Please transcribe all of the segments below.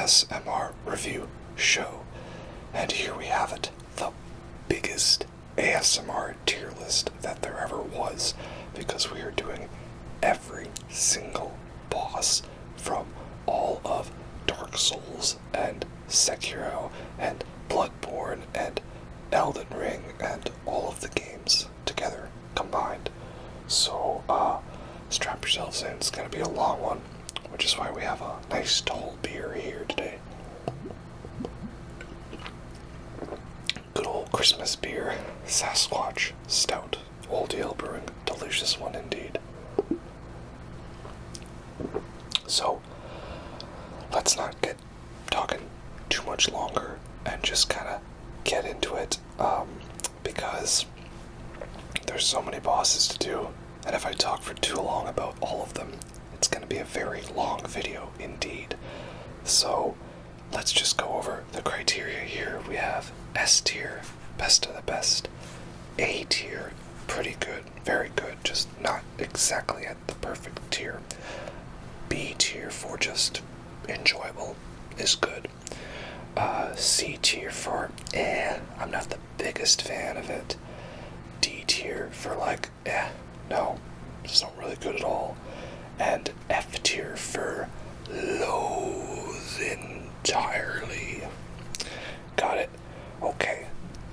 ASMR review show. And here we have it, the biggest ASMR tier list that there ever was, because we are doing every single boss from all of Dark Souls and Sekiro and Bloodborne and Elden Ring and all of the games together combined. So, strap yourselves in, it's gonna be a long one, which is why we have a nice tall beer here today. Good old Christmas beer, Sasquatch Stout, Old Ale Brewing, delicious one indeed. So, let's not get talking too much longer and just kind of get into it, because there's so many bosses to do, and if I talk for too long about all of them, it's going to be a very long video indeed. So let's just go over the criteria here. We have S tier, best of the best. A tier, pretty good, very good, just not exactly at the perfect tier. B tier for just enjoyable is good. C tier for I'm not the biggest fan of it. D tier for like no, it's not really good at all. And F tier for loathe entirely. Got it. Okay,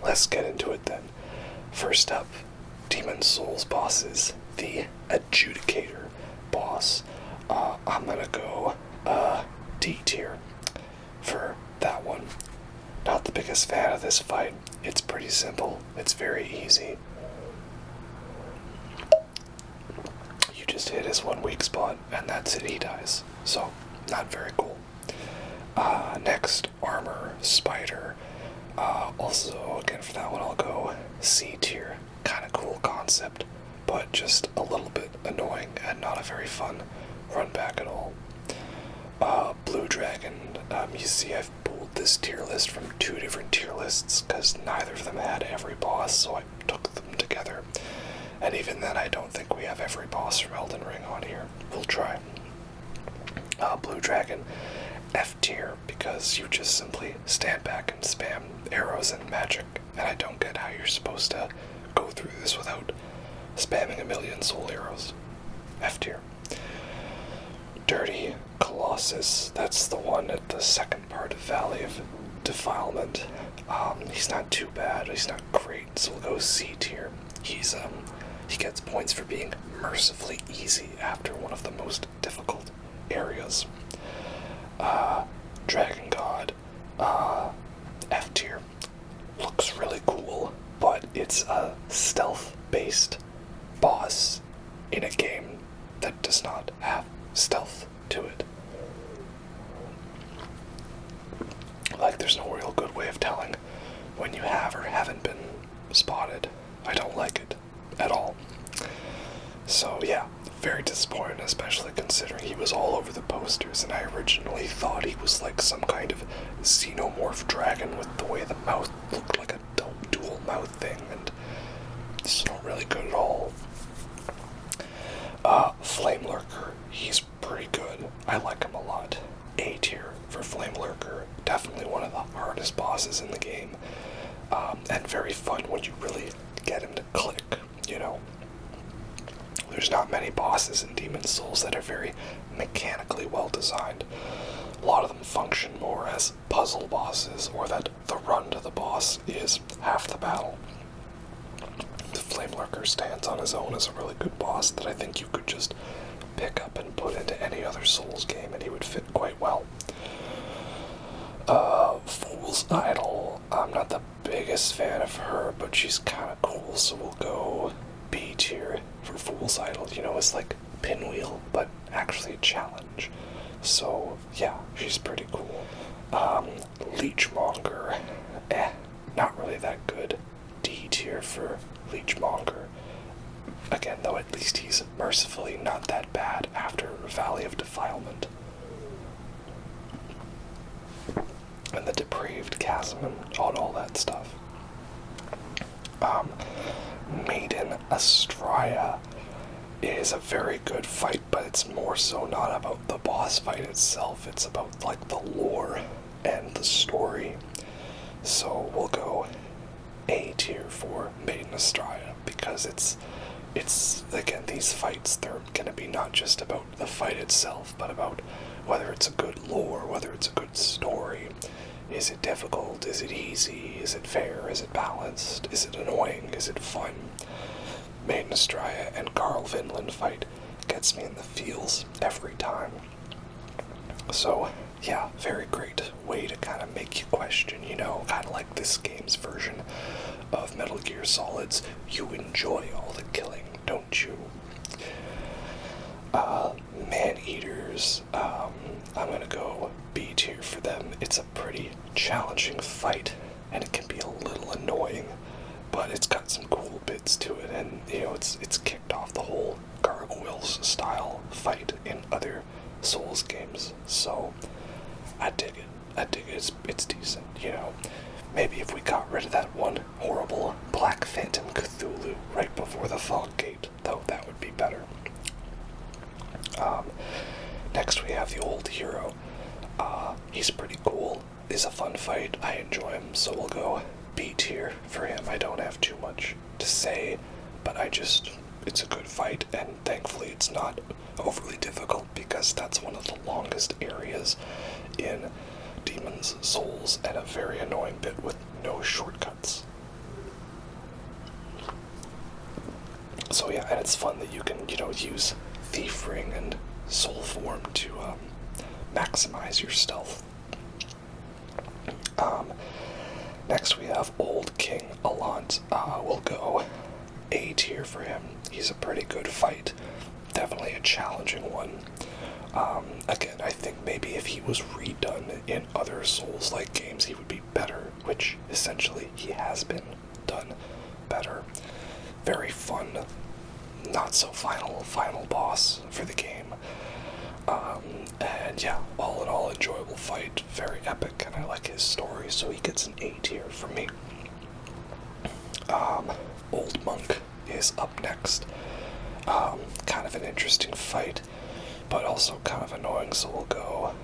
let's get into it then. First up, Demon Souls bosses, the Adjudicator boss. I'm gonna go D tier for that one. Not the biggest fan of this fight. It's pretty simple. It's very easy. You just hit his one weak spot, and that's it, he dies. So, not very cool. Next, Armor Spider. Also, again, for that one, I'll go C tier. Kind of cool concept, but just a little bit annoying and not a very fun run back at all. Blue Dragon. You see, I've pulled this tier list from two different tier lists because neither of them had every boss, so I took them together. And even then, I don't think we have every boss from Elden Ring on here. We'll try. Blue Dragon, F tier, because you just simply stand back and spam arrows and magic, and I don't get how you're supposed to go through this without spamming a million soul arrows. F tier. Dirty Colossus, that's the one at the second part of Valley of Defilement. He's not too bad, he's not great, so we'll go C tier. He gets points for being mercifully easy after one of the most difficult areas. Dragon God, F tier. Looks really cool, but it's a stealth-based boss in a game that does not have stealth to it. Like, there's no real good way of telling when you have or haven't been spotted. I don't like it at all. So yeah, very disappointed, especially considering he was all over the posters, and I originally thought he was like some kind of xenomorph dragon with the way the mouth looked like a dual mouth thing, and it's not really good at all. Flame Lurker, he's pretty good. I like him a lot. A tier for Flame Lurker, definitely one of the hardest bosses in the game, and very fun when you really get him to click, you know. There's not many bosses in Demon Souls that are very mechanically well designed. A lot of them function more as puzzle bosses, or that the run to the boss is half the battle. The Flame Lurker stands on his own as a really good boss that I think you could just pick up and put into any other Souls game and he would fit quite well. Fool's Idol, I'm not the biggest fan of her, but she's kind of cool, so we'll go B tier for Fool's Idol. You know, it's like Pinwheel, but actually a challenge. So, yeah, she's pretty cool. Leechmonger, not really that good. D tier for Leechmonger. Again, though, at least he's mercifully not that bad after Valley of Defilement. And the Depraved Chasm and all that stuff. Maiden Astraea. it is a very good fight, but it's more so not about the boss fight itself. It's about like the lore and the story. So we'll go A tier for Maiden Estrada, because it's again, these fights, they're gonna be not just about the fight itself, but about whether it's a good lore, whether it's a good story. Is it difficult? Is it easy? Is it fair? Is it balanced? Is it annoying? Is it fun? Maiden Estrada and Carl Vinland fight gets me in the feels every time. So, yeah, very great way to kind of make you question, kind of like this game's version of Metal Gear Solid's you enjoy all the killing, don't you? Man-Eaters, I'm gonna go B tier for them. It's a pretty challenging fight, and it can be a little annoying, but it's got some cool bits to it, and it's kicked off the whole gargoyles style fight in other Souls games, so I dig it. It's decent, Maybe if we got rid of that one horrible Black Phantom Cthulhu right before the Fog Gate, though, that would be better. Next we have the Old Hero. He's pretty cool. It's a fun fight. I enjoy him, so we'll go B tier for him. I don't have too much to say, but it's a good fight, and thankfully it's not overly difficult, because that's one of the longest areas in Demon's Souls, and a very annoying bit with no shortcuts. So yeah, and it's fun that you can, use Thief Ring and Soul Form to maximize your stealth. Next we have Old King Allant. We'll go A tier for him. He's a pretty good fight. Definitely a challenging one. Again, I think maybe if he was redone in other Souls-like games, he would be better, which essentially he has been done better. Very fun, not so final boss for the game. And yeah, all in all, enjoyable fight, very epic, and I like his story, so he gets an A tier from me. Old Monk is up next. Kind of an interesting fight, but also kind of annoying, so we'll go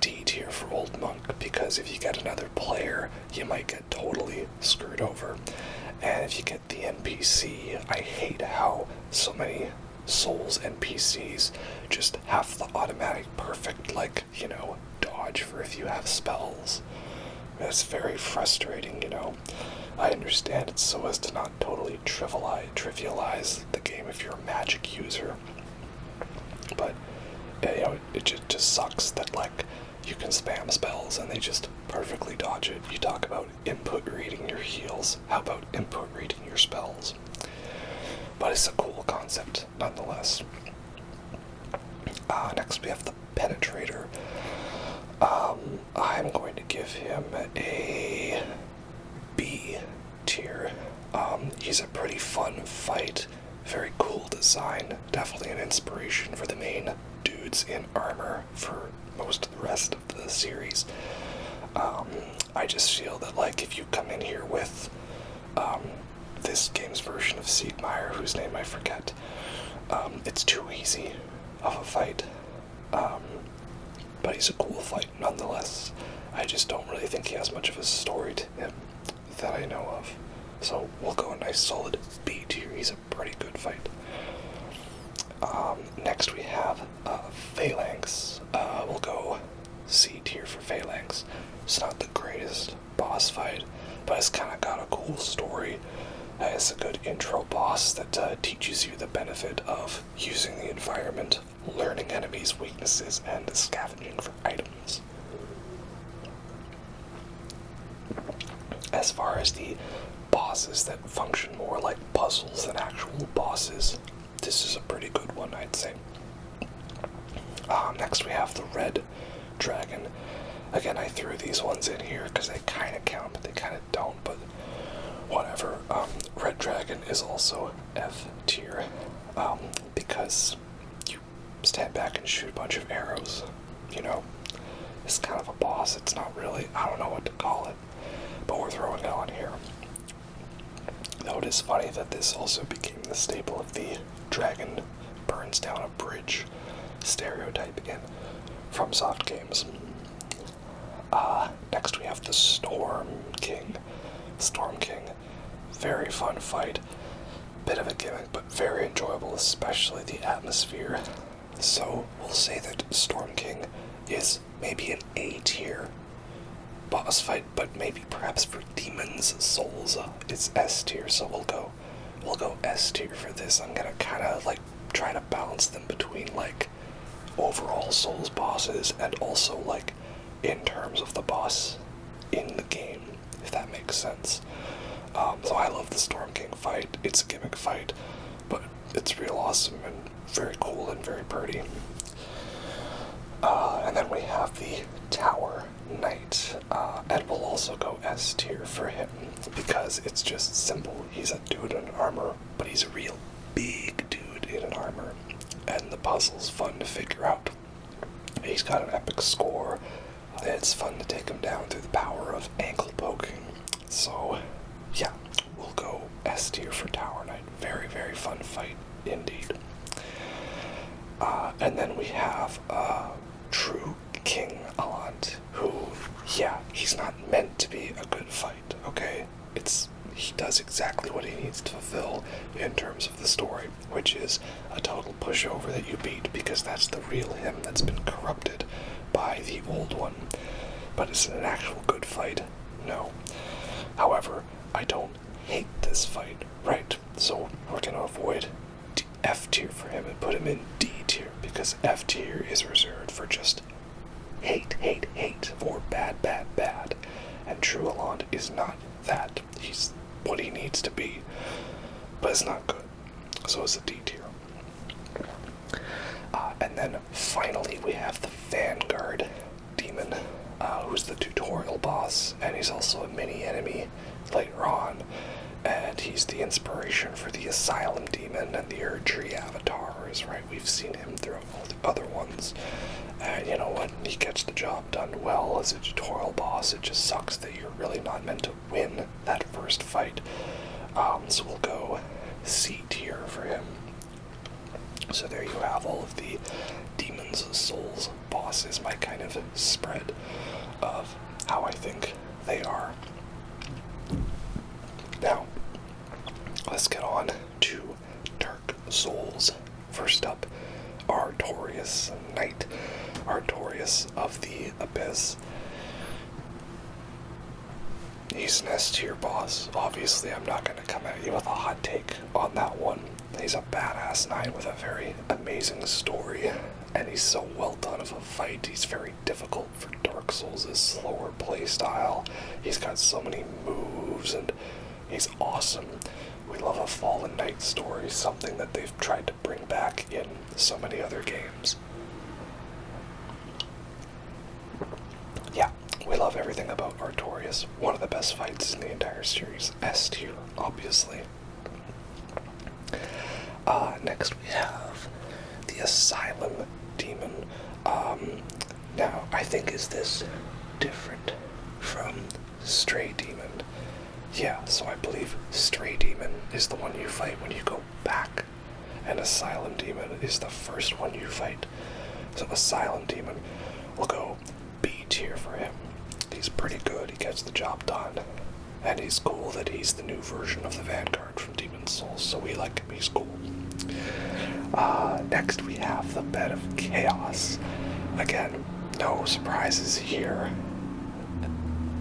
D tier for Old Monk, because if you get another player, you might get totally screwed over. And if you get the NPC, I hate how so many Souls NPCs just have the automatic perfect, dodge for if you have spells. It's very frustrating, I understand it's so as to not totally trivialize the game if you're a magic user. But, it just sucks that, you can spam spells and they just perfectly dodge it. You talk about input reading your heals. How about input reading your spells? But it's a cool concept, nonetheless. Next we have the Penetrator. I'm going to give him a B tier. He's a pretty fun fight, very cool design, definitely an inspiration for the main dudes in armor for most of the rest of the series. I just feel that, if you come in here with this game's version of Siegmeyer, whose name I forget, it's too easy of a fight. But he's a cool fight nonetheless. I just don't really think he has much of a story to him that I know of. So we'll go a nice solid B tier. He's a pretty good fight. Next we have Phalanx. We'll go C tier for Phalanx. It's not the greatest boss fight, but it's kind of got a cool story. It's a good intro boss that teaches you the benefit of using the environment, learning enemies' weaknesses, and scavenging for items. As far as the bosses that function more like puzzles than actual bosses, this is a pretty good one, I'd say. Next we have the Red Dragon. Again, I threw these ones in here because they kind of count, but they kind of don't, but whatever. Red Dragon is also F tier, because you stand back and shoot a bunch of arrows, It's kind of a boss. It's not really, I don't know what to call it, but we're throwing it on here. Though it is funny that this also became the staple of the dragon burns down a bridge stereotype again from soft games. Next we have the Storm King. Storm King, very fun fight. Bit of a gimmick, but very enjoyable, especially the atmosphere. So we'll say that Storm King is maybe an A tier boss fight, but maybe perhaps for Demon's Souls it's S tier. So we'll go S tier for this. I'm gonna kind of like try to balance them between like overall Souls bosses and also like in terms of the boss in the game, if that makes sense. So I love the Storm King fight. It's a gimmick fight, but it's real awesome and very cool and very pretty. And then we have the Tower Knight, and we'll also go S tier for him because it's just simple. He's a dude in armor, but he's a real big dude in an armor, and the puzzle's fun to figure out. He's got an epic score. It's fun to take him down through the power of ankle poking. So, yeah, we'll go S tier for Tower Knight. Very, very fun fight indeed. And then we have True King Allant, who, yeah, he's not meant to be a good fight, okay? He does exactly what he needs to fulfill in terms of the story, which is a total pushover that you beat because that's the real him that's been corrupted by the old one. But is it an actual good fight? No. However, I don't hate this fight, right? So we're going to avoid F tier for him and put him in D tier because F tier is reserved for just hate, or bad. And True Allant is not that. He's what he needs to be, but it's not good. So it's a D tier. And then finally we have the Vanguard Demon, who's the tutorial boss, and he's also a mini enemy later on. And he's the inspiration for the Asylum Demon and the Erdtree avatars, right? We've seen him throughout all the other ones. And you know what? He gets the job done well as a tutorial boss. It just sucks that you're really not meant to win that first fight. So we'll go C tier for him. So there you have all of the Demon's Souls bosses, my kind of spread of how I think they are. Now, let's get on to Dark Souls. First up, Artorias Knight. Artorias of the Abyss. He's an S tier boss. Obviously, I'm not going to come at you with a hot take on that one. He's a badass knight with a very amazing story, and he's so well done of a fight. He's very difficult for Dark Souls' slower playstyle. He's got so many moves, and he's awesome. We love a fallen knight story, something that they've tried to bring back in so many other games. Yeah, we love everything about Artorias. One of the best fights in the entire series. S tier, obviously. Next we have the Asylum Demon. Now, I think, is this different from Stray Demon? Yeah, so I believe Stray Demon is the one you fight when you go back, and Asylum Demon is the first one you fight. So Asylum Demon will go B tier for him. He's pretty good, he gets the job done, and he's cool that he's the new version of the Vanguard from Demon's Souls, so we like him, he's cool. Next we have the Bed of Chaos. Again, no surprises here.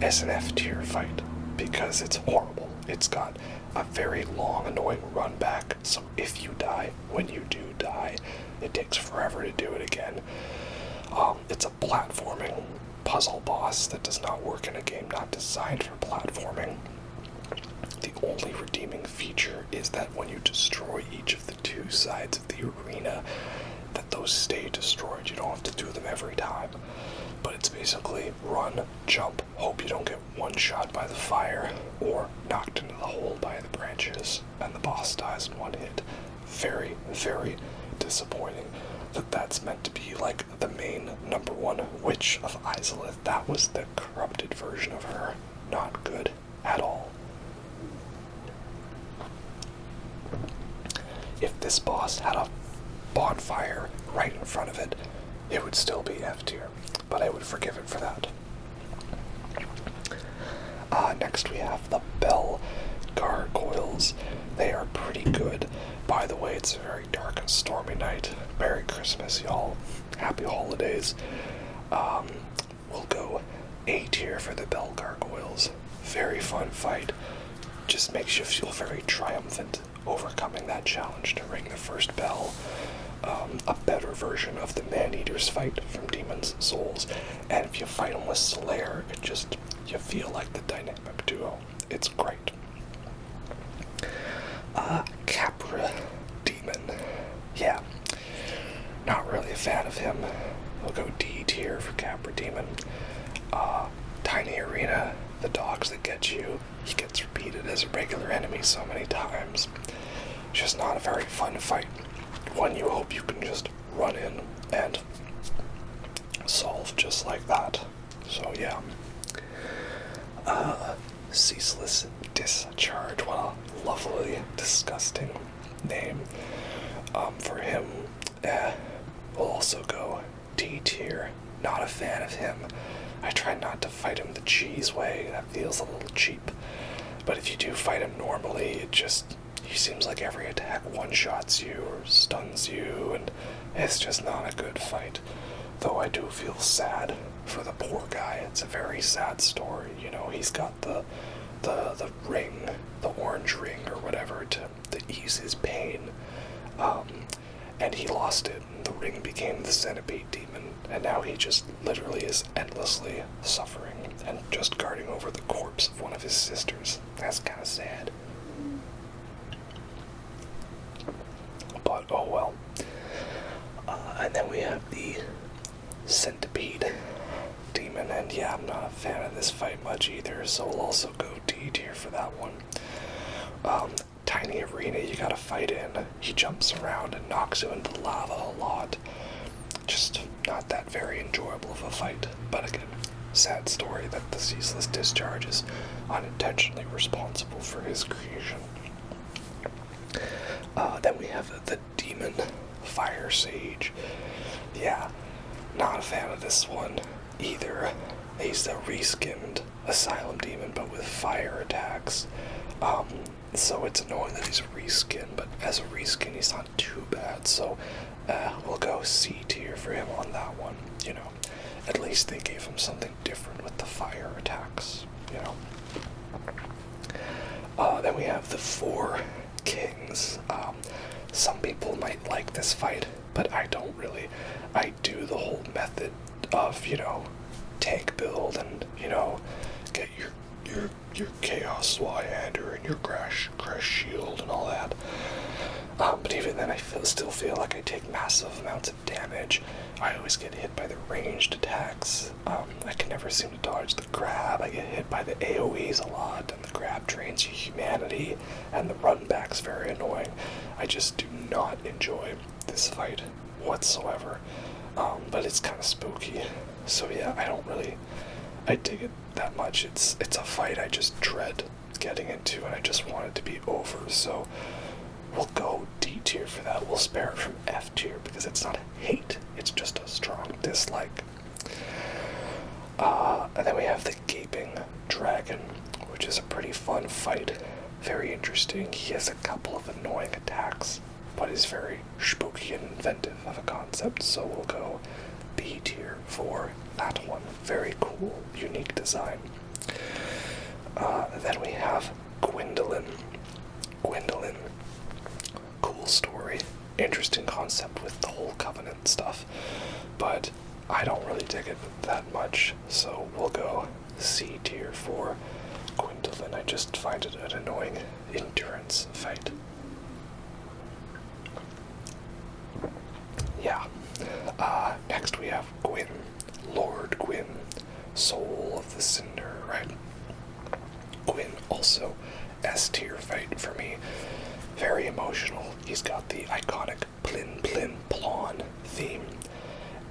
It's an F tier fight, because it's horrible. It's got a very long, annoying run back, so if you die, when you do die, it takes forever to do it again. It's a platforming puzzle boss that does not work in a game not designed for platforming. The only redeeming feature is that when you destroy each of the two sides of the arena, that those stay destroyed. You don't have to do them every time. But it's basically run, jump, hope you don't get one-shot by the fire, or knocked into the hole by the branches, and the boss dies in one hit. Very, very disappointing that that's meant to be like the main number one witch of Izalith. That was the corrupted version of her. Not good at all. this boss had a bonfire right in front of it, it would still be F tier, but I would forgive it for that. Next we have the Bell Gargoyles. They are pretty good. By the way, it's a very dark and stormy night. Merry Christmas, y'all. Happy holidays. We'll go A tier for the Bell Gargoyles. Very fun fight. Just makes you feel very triumphant overcoming that challenge to ring the first bell. A better version of the Man-Eater's fight from Demon's Souls. And if you fight him with Slayer, you feel like the dynamic duo. It's great. Capra Demon. Yeah, not really a fan of him. We'll go D tier for Capra Demon. Tiny Arena, the dogs that get you. He gets repeated as a regular enemy so many times. Just not a very fun fight. One you hope you can just run in and solve just like that. So yeah. Ceaseless Discharge. What a lovely, disgusting name. For him, we'll also go D tier. Not a fan of him. I try not to fight him the cheese way. That feels a little cheap. But if you do fight him normally, he seems like every attack one-shots you or stuns you, and it's just not a good fight. Though I do feel sad for the poor guy. It's a very sad story. You know, he's got the ring, the orange ring or whatever, to ease his pain. And he lost it, and the ring became the centipede demon, and now he just literally is endlessly suffering and just guarding over the corpse of one of his sisters. That's kind of sad. But oh well. And then we have the centipede demon, and yeah, I'm not a fan of this fight much either, so we'll also go D tier for that one. Tiny Arena you gotta fight in. He jumps around and knocks you into lava a lot. Just not that very enjoyable of a fight. But again, sad story that the Ceaseless Discharge is unintentionally responsible for his creation. Then we have the Demon Fire Sage. Yeah, not a fan of this one either. He's a reskinned Asylum Demon, but with fire attacks. So it's annoying that he's a reskin, but as a reskin, he's not too bad. So we'll go C tier for him on that one. You know, at least they gave him something different with the fire attacks. You know. Then we have the Four Kings. Some people might like this fight, but I don't really. I do the whole method of, you know, tank build and, you know, get your Chaos Swyander and your Crash Shield and all that. But even then, I still feel like I take massive amounts of damage. I always get hit by the ranged attacks. I can never seem to dodge the grab. I get hit by the AoEs a lot, and the grab drains your humanity, and the run back's very annoying. I just do not enjoy this fight whatsoever. But it's kind of spooky. So yeah, I dig it that much. It's a fight I just dread getting into, and I just want it to be over. So we'll go D tier for that. We'll spare it from F tier because it's not a hate, it's just a strong dislike. And then we have the Gaping Dragon, which is a pretty fun fight. Very interesting. He has a couple of annoying attacks, but is very spooky and inventive of a concept, so we'll go B tier for that one. Very cool, unique design. Then we have Gwendolyn. Cool story, interesting concept with the whole Covenant stuff, but I don't really dig it that much, so we'll go C tier for Gwendolyn. I just find it an annoying endurance fight. Yeah. Next we have Gwyn, Lord Gwyn, Soul of the Cinder, right? Gwyn also S tier fight for me. Very emotional. He's got the iconic Plin Plin Plon theme,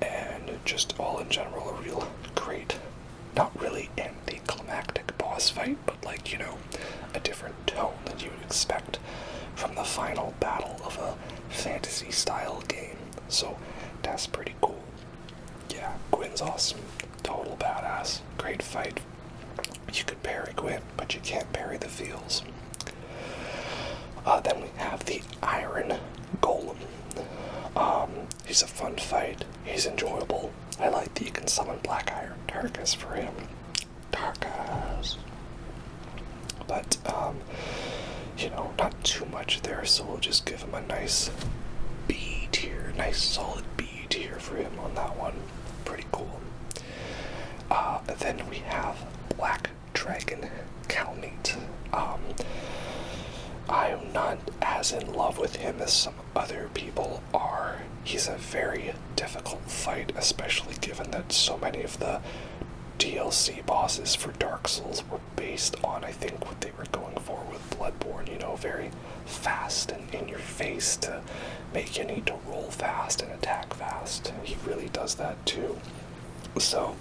and just all in general a real great, not really anticlimactic boss fight, but like, you know, a different tone than you would expect from the final battle of a fantasy-style game. So that's pretty cool. Yeah, Gwyn's awesome. Total badass. Great fight. You could parry Gwyn, but you can't parry the feels. Then we have the Iron Golem. He's a fun fight. He's enjoyable. I like that you can summon Black Iron Tarkus for him. Tarkus. But, not too much there, so we'll just give him a nice B tier. Nice solid B tier for him on that one. Pretty cool. Then we have Black Dragon Calmate. I am not as in love with him as some other people are. He's a very difficult fight, especially given that so many of the DLC bosses for Dark Souls were based on, I think, what they were going for with Bloodborne, very fast and in your face to make you need to roll fast and attack fast. He really does that too. So,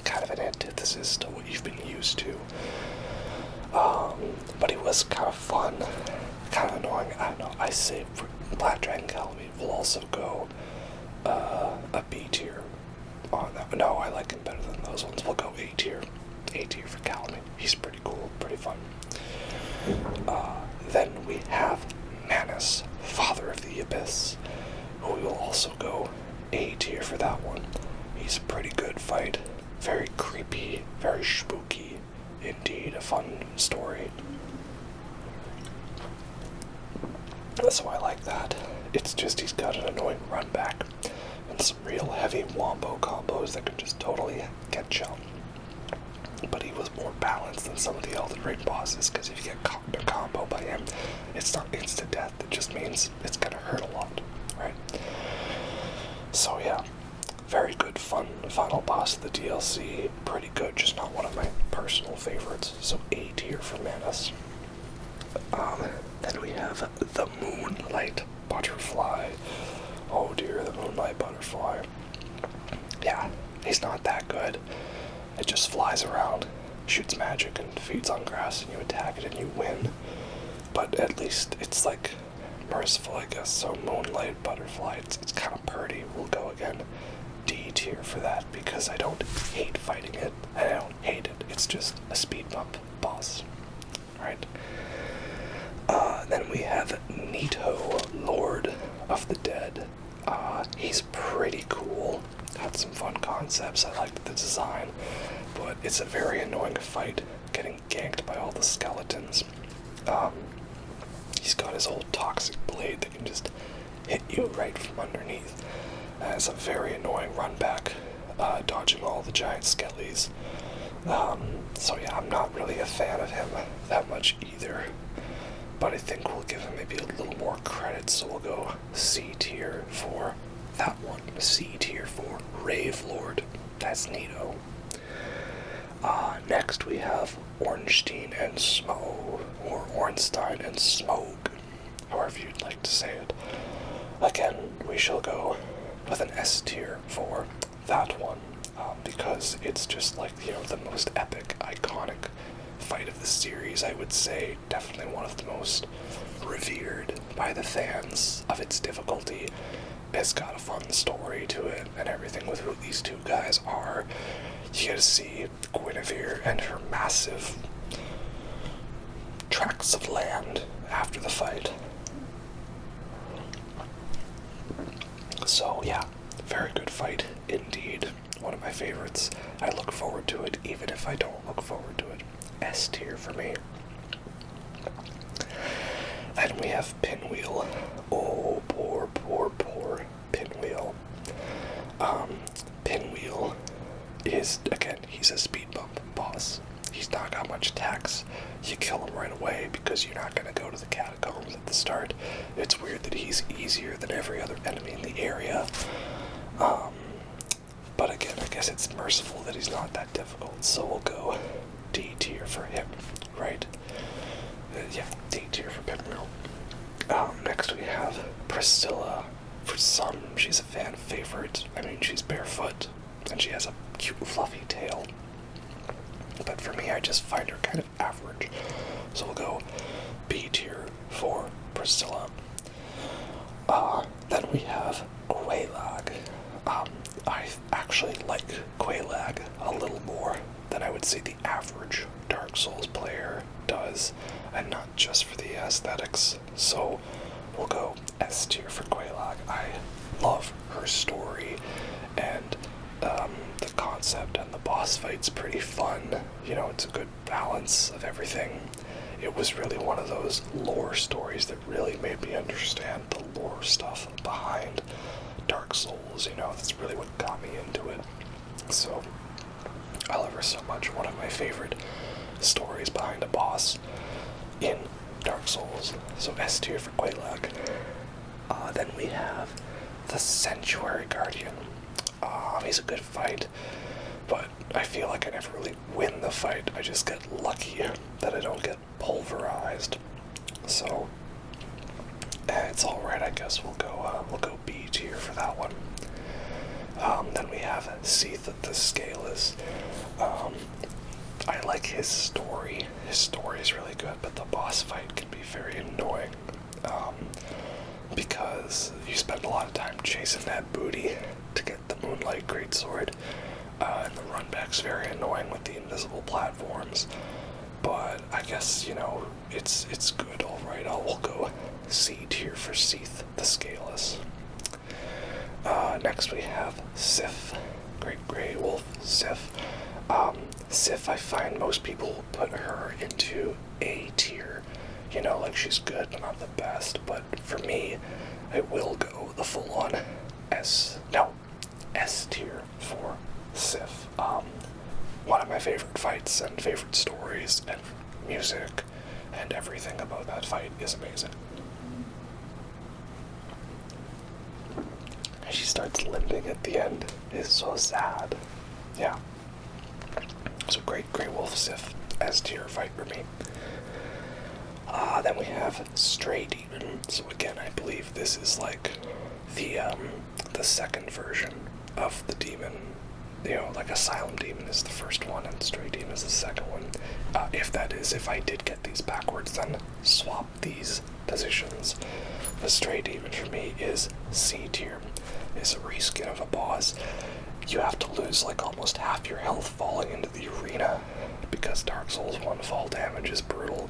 kind of an antithesis to what you've been used to. But he was kind of fun, kind of annoying. I don't know, I say for Black Dragon Calmate will also go a B tier on that. No, I like him better than those ones. We'll go A tier. A tier for Calmate. He's pretty cool, pretty fun. Then we have Manus, Father of the Abyss, who will also go A tier for that one. He's a pretty good fight. Very creepy, very spooky. Indeed, a fun story. So I like that. It's just he's got an annoying run back and some real heavy wombo combos that can just totally get you. But he was more balanced than some of the Elden Ring bosses, because if you get caught in a combo by him, it's not instant death. It just means it's gonna hurt a lot, right? So yeah, very good, fun final boss of the DLC. Pretty good, just not one of my personal favorites. So A tier for Manus. Then we have the Moonlight Butterfly. Oh dear, the Moonlight Butterfly. Yeah, he's not that good. It just flies around, shoots magic, and feeds on grass, and you attack it and you win. But at least it's like merciful, I guess. So Moonlight Butterfly, it's kind of pretty. We'll go again D tier for that, because I don't hate fighting it. I don't hate it. It's just a speed bump boss, right? Then we have Nito, Lord of the Dead. He's pretty cool. Had some fun concepts. I liked the design, but it's a very annoying fight, getting ganked by all the skeletons. He's got his old toxic blade that can just hit you right from underneath. It's a very annoying run back, dodging all the giant skellies. So yeah, I'm not really a fan of him that much either. But I think we'll give him maybe a little more credit, so we'll go C tier for that one. C tier for Rave Lord. That's neato. Next we have Ornstein and Smoke, or Ornstein and Smoke, however you'd like to say it. Again, we shall go with an S tier for that one, because it's just like, the most epic, iconic fight of the series, I would say. Definitely one of the most revered by the fans of its difficulty. It's got a fun story to it and everything with who these two guys are. You get to see Guinevere and her massive tracts of land after the fight. So yeah, very good fight indeed. One of my favorites. I look forward to it even if I don't look forward to it. S tier for me. Then we have Pinwheel. Oh, poor Pinwheel. Pinwheel is, again, he's a speed bump boss. He's not got much attacks. You kill him right away because you're not going to go to the catacombs at the start. It's weird that he's easier than every other enemy in the area. But again, I guess it's merciful that he's not that difficult, so we'll go D tier for him, right? Yeah, D tier for Pinwheel. Next we have Priscilla. For some, she's a fan favorite. I mean, she's barefoot, and she has a cute fluffy tail. But for me, I just find her kind of average. So we'll go B tier for Priscilla. Then we have Quelaag. I actually like Quelaag a little more than I would say the average Dark Souls player does, and not just for the aesthetics. So we'll go S tier for Quelaag. I love her story, and the concept and the boss fight's pretty fun. You know, it's a good balance of everything. It was really one of those lore stories that really made me understand the lore stuff behind Dark Souls, you know, that's really what got me into it. So, I love her so much. One of my favorite stories behind a boss in Dark Souls. So S tier for Quelaag. Then we have the Sanctuary Guardian. He's a good fight, but I feel like I never really win the fight. I just get lucky that I don't get pulverized. So it's all right, I guess. We'll go B tier for that one. Then we have Seath the Scaleless. I like his story. His story is really good, but the boss fight can be very annoying. Because you spend a lot of time chasing that booty to get the Moonlight Greatsword, and the runback's very annoying with the invisible platforms. But I guess, you know, it's good, alright. We'll go C tier for Seath the Scaleless. Next we have Sif, Great Grey Wolf Sif. Sif, I find most people put her into A tier. You know, like she's good, but not the best. But for me, I will go the full-on S tier for Sif. One of my favorite fights and favorite stories and music and everything about that fight is amazing. She starts limping at the end. It's so sad. Yeah. So Great Grey Wolf Sif S tier fight for me. Then we have Stray Demon. So again, I believe this is like the second version of the demon. You know, like Asylum Demon is the first one and Stray Demon is the second one. If I did get these backwards, then swap these positions. The Stray Demon for me is C tier. It's a reskin of a boss. You have to lose like almost half your health falling into the arena because Dark Souls 1 fall damage is brutal.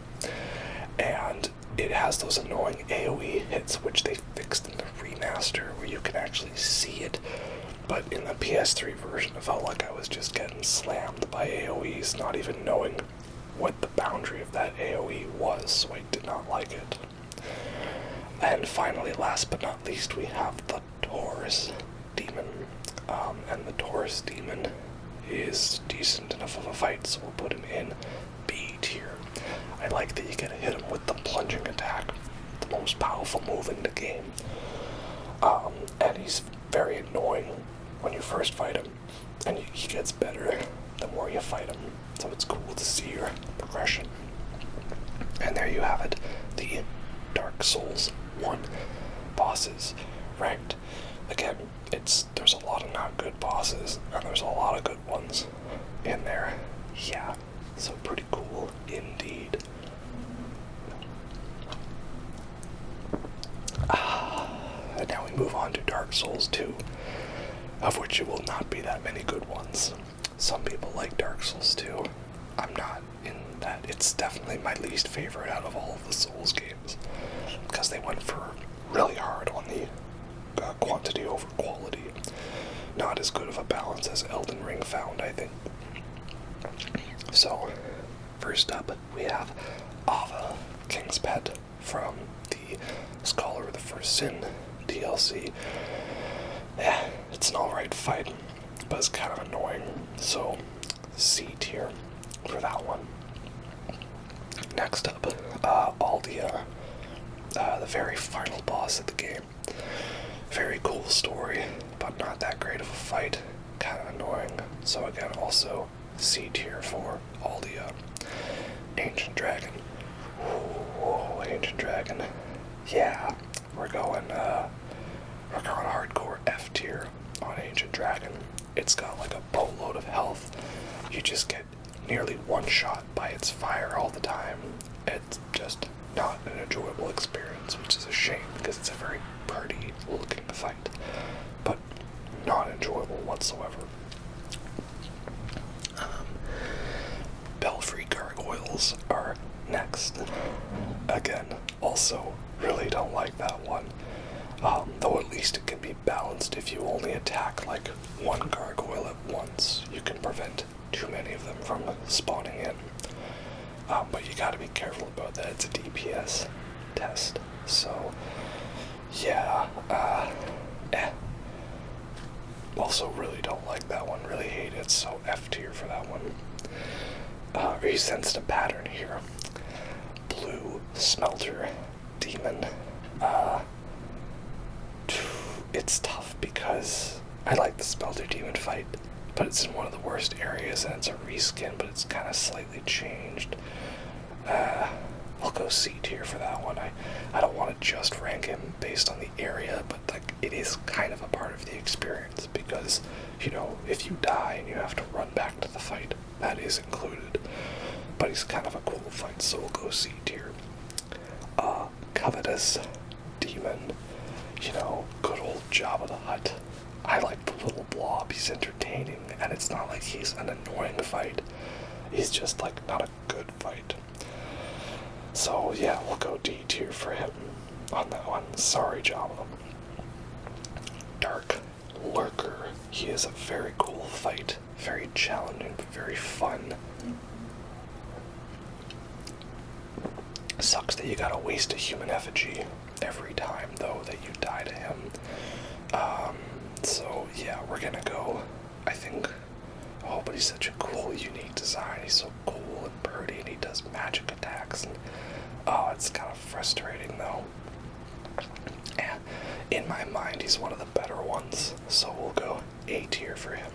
And it has those annoying AoE hits, which they fixed in the remaster, where you can actually see it. But in the PS3 version, it felt like I was just getting slammed by AoEs, not even knowing what the boundary of that AoE was, so I did not like it. And finally, last but not least, we have the Taurus Demon. And the Taurus Demon is decent enough of a fight, so we'll put him in B tier. I like that you get to hit him with the plunging attack, the most powerful move in the game. And he's very annoying when you first fight him, and he gets better the more you fight him, so it's cool to see your progression. And there you have it, the Dark Souls 1 bosses ranked. Again, there's a lot of not good bosses, and there's a lot of good ones in there. Yeah, so pretty cool indeed. And now we move on to Dark Souls 2, of which it will not be that many good ones. Some people like Dark Souls 2. I'm not in that. It's definitely my least favorite out of all of the Souls games, because they went for really hard on the quantity over quality. Not as good of a balance as Elden Ring found, I think. So, first up, we have Ava, King's Pet, from the Scholar of the First Sin DLC. It's an alright fight, but it's kind of annoying, so C tier for that one. Next up, Aldia, the very final boss of the game. Very cool story, but not that great of a fight. Kind of annoying. So again, also C tier for Aldia. Ancient Dragon. Ooh, Ancient Dragon. Yeah, we're going hardcore F tier on Ancient Dragon. It's got like a boatload of health. You just get nearly one-shot by its fire all the time. It's just not an enjoyable experience, which is a shame because it's a very pretty looking fight, but not enjoyable whatsoever. Belfry gargoyles are next. Again, also really don't like that one. Though at least it can be balanced. If you only attack like one gargoyle at once, you can prevent too many of them from spawning in. But you gotta be careful about that. It's a DPS test. So, yeah, Also really don't like that one, really hate it, so F tier for that one. You sensed a pattern here. Blue Smelter Demon. It's tough because I like the Smelter Demon fight, but it's in one of the worst areas and it's a reskin, but it's kind of slightly changed. I'll go C tier for that one. I don't want to just rank him based on the area, but like it is kind of a part of the experience because, you know, if you die and you have to run back to the fight, that is included. But he's kind of a cool fight, so we'll go C tier. Covetous Demon. You know, good old Jabba the Hutt. I like the little blob, he's entertaining, and it's not like he's an annoying fight. He's just like not a good fight. So yeah, we'll go D tier for him on that one. Sorry, Jabba. Dark Lurker. He is a very cool fight. Very challenging, but very fun. Sucks that you gotta waste a human effigy every time, though, that you die to him. So yeah, we're gonna go, I think. Oh, but he's such a cool, unique design. He's so cool and pretty, and he does magic attacks. And oh, it's kind of frustrating, though. In my mind, he's one of the better ones, so we'll go A tier for him.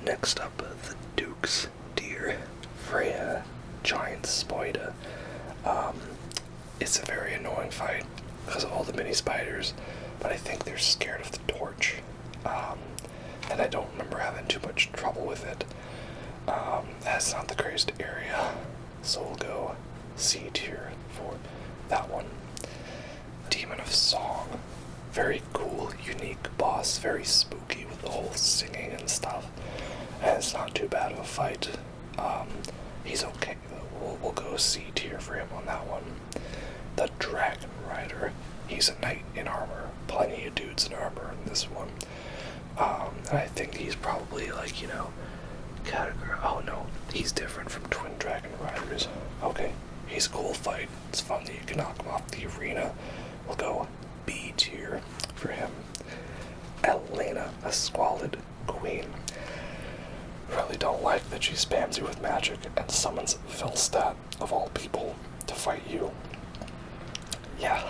Next up, the Duke's Deer, Freya, Giant Spider. It's a very annoying fight because of all the mini spiders, but I think they're scared of the torch. And I don't remember having too much trouble with it. That's not the greatest area, so we'll go C tier for that one. Demon of Song. Very cool, unique boss, very spooky with the whole singing and stuff. And it's not too bad of a fight. He's okay though. We'll go C tier for him on that one. The Dragon Rider. He's a knight in armor. Plenty of dudes in armor in this one. And I think he's probably like, you know, category. Oh no, he's different from Twin Dragon Riders. Okay, he's a cool fight. It's fun that you can knock him off the arena. We'll go B tier for him. Elena, a Squalid Queen. Really don't like that she spams you with magic and summons Vilstat, of all people, to fight you. Yeah,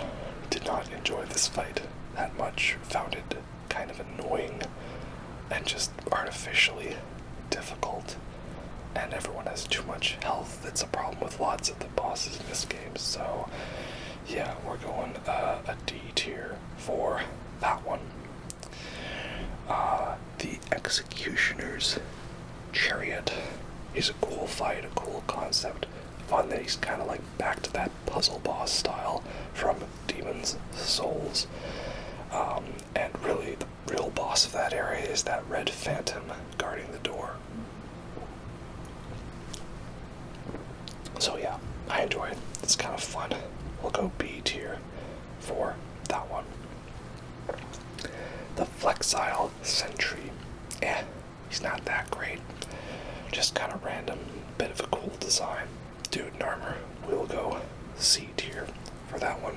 did not enjoy this fight that much. Found it kind of annoying and just artificially difficult. And everyone has too much health. That's a problem with lots of the bosses in this game. So, yeah, we're going a D tier for that one. The Executioner's Chariot. He's a cool fight, a cool concept. Fun that he's kind of like back to that puzzle boss style from Demon's Souls. And really, the real boss of that area is that red phantom guarding the door. So yeah, I enjoy it. It's kind of fun. We'll go B tier for that one. The Flexile Sentry. He's not that great. Just kind of random, bit of a cool design. Dude in armor. We'll go C tier for that one.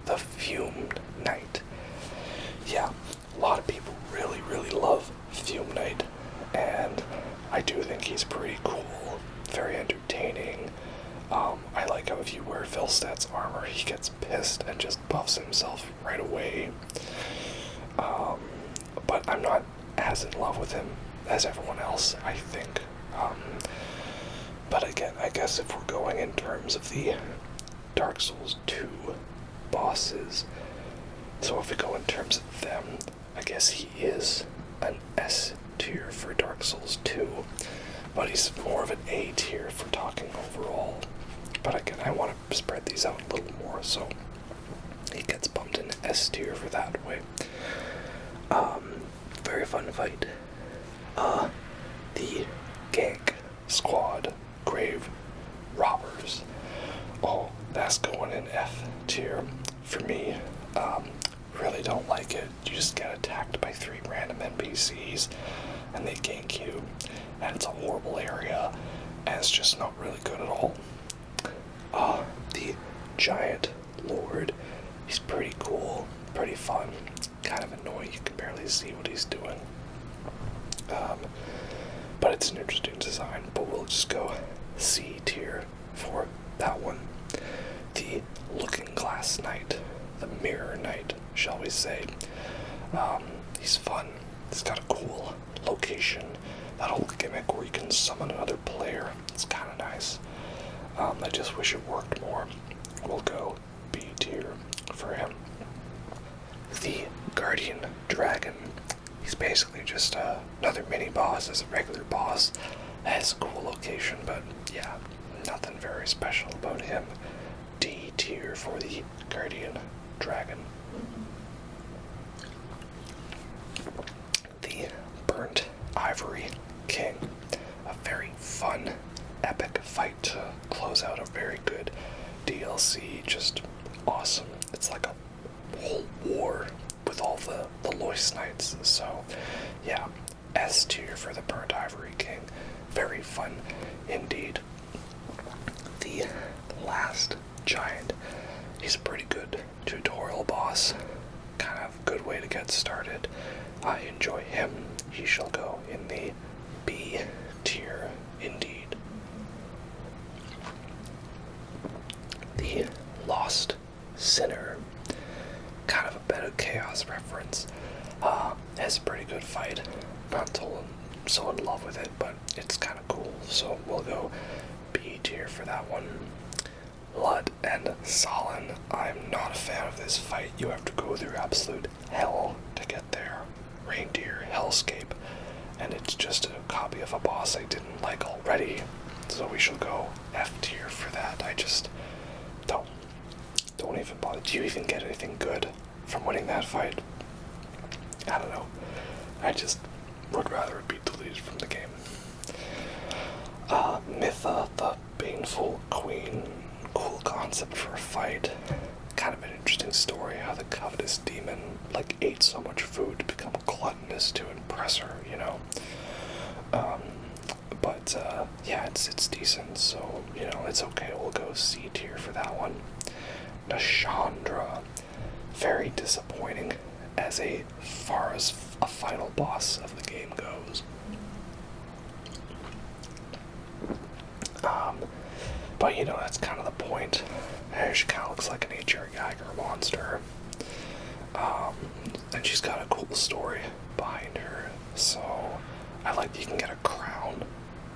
The Fumed Knight. Yeah, a lot of people really, really love Fume Knight, and I do think he's pretty cool, very entertaining. I like how if you wear Vilstat's armor, he gets pissed and just buffs himself right away. But I'm not as in love with him as everyone else, I think. But again, I guess if we're going in terms of the Dark Souls 2 bosses, so if we go in terms of them, I guess he is an S tier for Dark Souls 2. but he's more of an A tier for talking overall. But again, I want to spread these out a little more, so he gets bumped into S tier for that way. Very fun fight. The Gank Squad Grave Robbers. Oh, that's going in F tier for me. Really don't like it. You just get attacked by 3 random NPCs and they gank you, and it's a horrible area, and it's just not really good at all. The Giant Lord, he's pretty cool, pretty fun, kind of annoying, you can barely see what he's doing. But it's an interesting design, but we'll just go C tier for that one. The Looking Glass Knight, the Mirror Knight, shall we say. He's fun, he's got a cool location, that whole gimmick where you can summon another player, it's kind of nice. I just wish it worked more. We'll go B tier for him. The Guardian Dragon. He's basically just another mini boss as a regular boss. Has a cool location, but yeah, nothing very special about him. D tier for the Guardian Dragon. The Burnt Ivory King. A very fun, epic fight to close out a very good DLC. Just awesome. It's like a whole war with all the Lois Knights. So, yeah, S tier for the Burnt Ivory King. Very fun indeed. The Last Giant. He's a pretty good tutorial boss. Kind of a good way to get started. I enjoy him. He shall go in the B tier indeed. The Lost Sinner. Kind of a bit of Chaos reference. Has a pretty good fight. Not so in love with it, but it's kind of cool. So we'll go B tier for that one. Blood and Solin. I'm not a fan of this fight. You have to go through absolute hell to get there. Reindeer Hellscape. And it's just a copy of a boss I didn't like already. So we shall go F tier for that. I just don't even bother. Do you even get anything good from winning that fight? I don't know. I just would rather it be deleted from the game. Mytha, the Baneful Queen. Cool concept for a fight. Kind of an interesting story how the covetous demon ate so much food to become gluttonous to impress her, you know. But yeah, it's decent, so it's okay. We'll go C tier for that one. Nashandra, very disappointing as far as a final boss of the game goes. But that's kind of the point. She kind of looks like an H.R. Geiger monster. And she's got a cool story behind her. So I like that you can get a crown,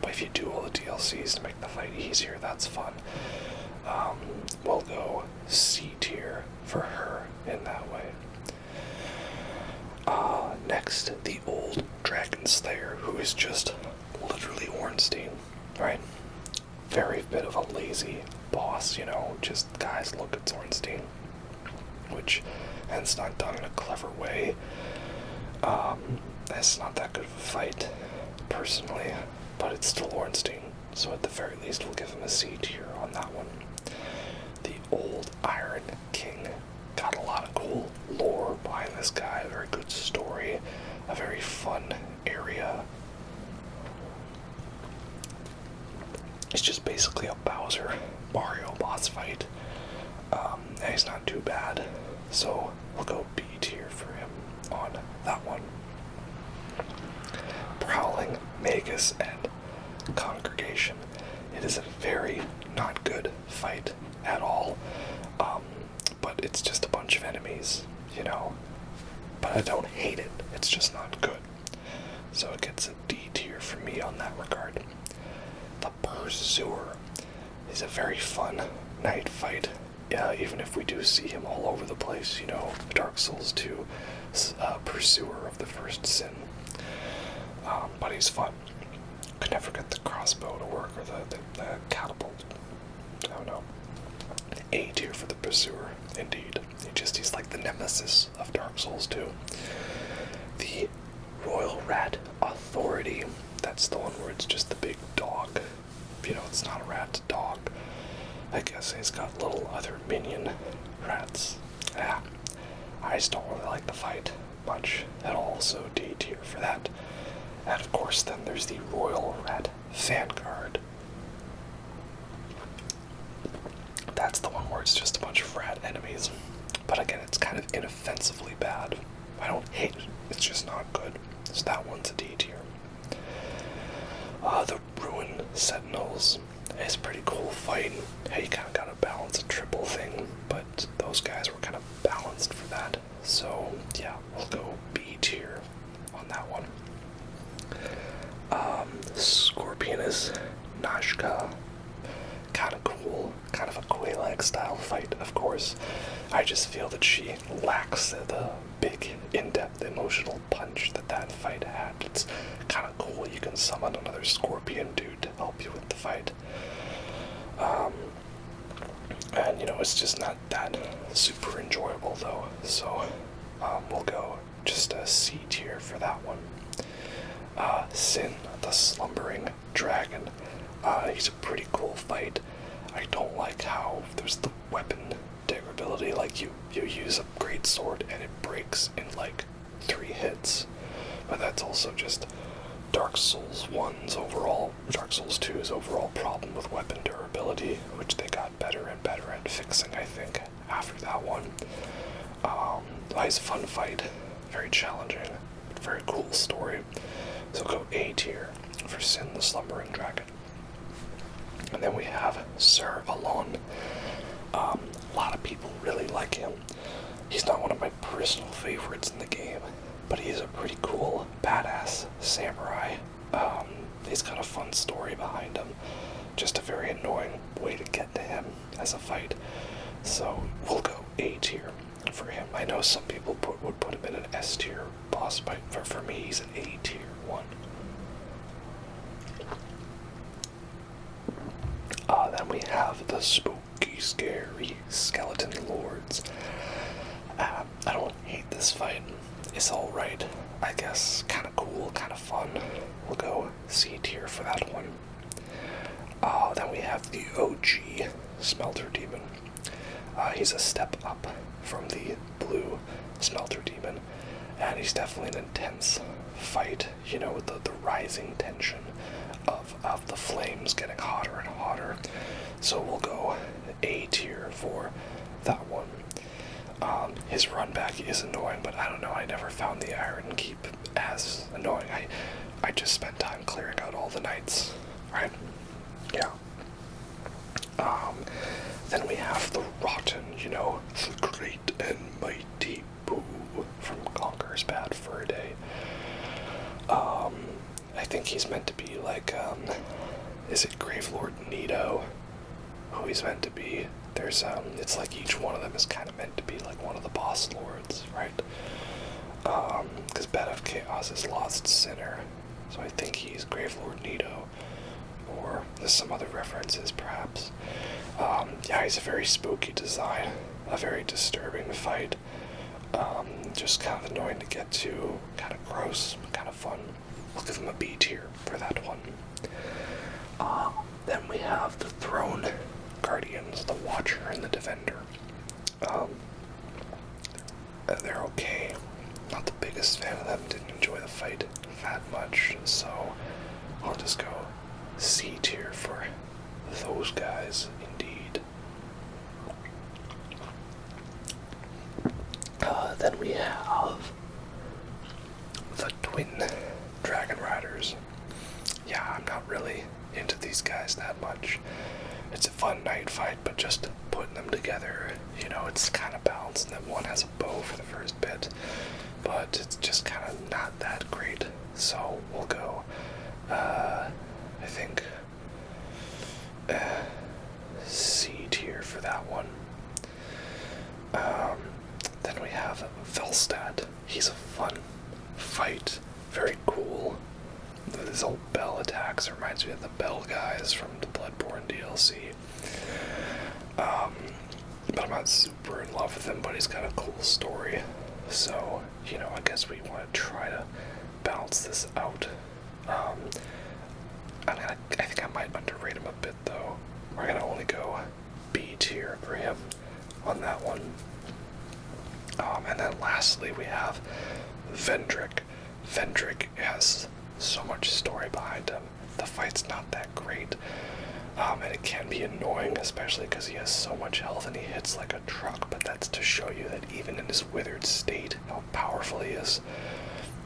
but if you do all the DLCs to make the fight easier, that's fun. We'll go C tier for her in that way. Next, the old Dragon Slayer, who is just literally Ornstein, right? Very bit of a lazy boss, just guys, look, it's Ornstein, and it's not done in a clever way. It's not that good of a fight, personally, but it's still Ornstein, so at the very least we'll give him a C tier on that one. The old Iron King. Got a lot of cool lore behind this guy, a very good story, a very fun area. It's just basically a Bowser Mario boss fight. And he's not too bad, so we'll go B tier for him on that one. Prowling Magus and Congregation. It is a very not good fight at all. But it's just a bunch of enemies, But I don't hate it, it's just not good. So it gets a D tier for me on that regard. The Pursuer is a very fun night fight. Even if we do see him all over the place, Dark Souls 2, Pursuer of the First Sin. But he's fun. could never get the crossbow to work, or the catapult. I don't know. A tier for the Pursuer, indeed. He's like the nemesis of Dark Souls 2. The Royal Rat Authority, that's the one where it's just the big dog. You know, it's not a rat, it's a dog. I guess he's got little other minion rats. Yeah, I just don't really like the fight much at all, so D tier for that. And of course, then there's the Royal Rat Vanguard. That's the one where it's just a bunch of rat enemies. But again, it's kind of inoffensively bad. I don't hate it, it's just not good. So that one's a D tier. The Ruin Sentinels is a pretty cool fight. Hey, you kind of gotta balance a triple thing, but those guys were kind of balanced for that. So yeah, we'll go B tier on that one. Scorpionus Nashka, kind of cool, kind of a Quelaag style fight, of course. I just feel that she lacks the big, in-depth emotional punch that fight had. It's kind of cool you can summon another scorpion dude to help you with the fight. And you know, it's just not that super enjoyable though, so we'll go just a C tier for that one. Sin, the Slumbering Dragon. He's a pretty cool fight. I don't like how there's the weapon degradability, like you use a great sword and it breaks in like 3 hits. But that's also just Dark Souls 2's overall problem with weapon durability, which they got better and better at fixing, I think, after that one. It's a fun fight, very challenging, very cool story. So go A tier for Sin the Slumbering Dragon. And then we have Sir Alon. A lot of people really like him. He's not one of my personal favorites in the game, but he's a pretty cool, badass samurai. He's got a fun story behind him. Just a very annoying way to get to him as a fight. So we'll go A tier for him. I know some people would put him in an S tier boss fight. For me, he's an A tier one. Then we have the spooky, scary Skeleton Lords. I don't hate this fight. It's alright, I guess. Kind of cool, kind of fun. We'll go C tier for that one. Then we have the OG Smelter Demon. He's a step up from the blue Smelter Demon, and he's definitely an intense fight, you know, with the rising tension of the flames getting hotter and hotter. So we'll go A tier for that one. His run back is annoying, but I don't know, I never found the Iron Keep as annoying. I just spent time clearing out all the knights, right? Yeah. Then we have the Rotten, you know, the great and mighty Boo from Conker's Bad Fur Day. I think he's meant to be like, is it Gravelord Nito? Who he's meant to be. There's, it's like each one of them is kind of meant to be like one of the boss lords, right? Because Bed of Chaos is Lost Sinner, so I think he's Gravelord Nito, or there's some other references, perhaps. Yeah, he's a very spooky design, a very disturbing fight, just kind of annoying to get to, kind of gross, kind of fun. We'll give him a B tier for that one. Then we have the Throne Guardians, the Watcher and the Defender. They're okay. Not the biggest fan of them, didn't enjoy the fight that much, so I'll just go C tier for those guys, indeed. Then we have the Twin Dragon Riders. Yeah, I'm not really into these guys that much. It's a fun night fight, but just putting them together, you know, it's kind of balanced, and then one has a bow for the first bit, but it's just kind of not that great. So we'll go, I think, C tier for that one. Then we have Velstad. He's a fun fight, very cool. His old bell attack, because it reminds me of the Bell guys from the Bloodborne DLC. But I'm not super in love with him, but he's got a cool story. So, I guess we want to try to balance this out. I think I might underrate him a bit, though. We're going to only go B tier for him on that one. And then lastly, we have Vendrick. Vendrick has so much story behind him. The fight's not that great. And it can be annoying, especially because he has so much health and he hits like a truck, but that's to show you that even in his withered state, how powerful he is.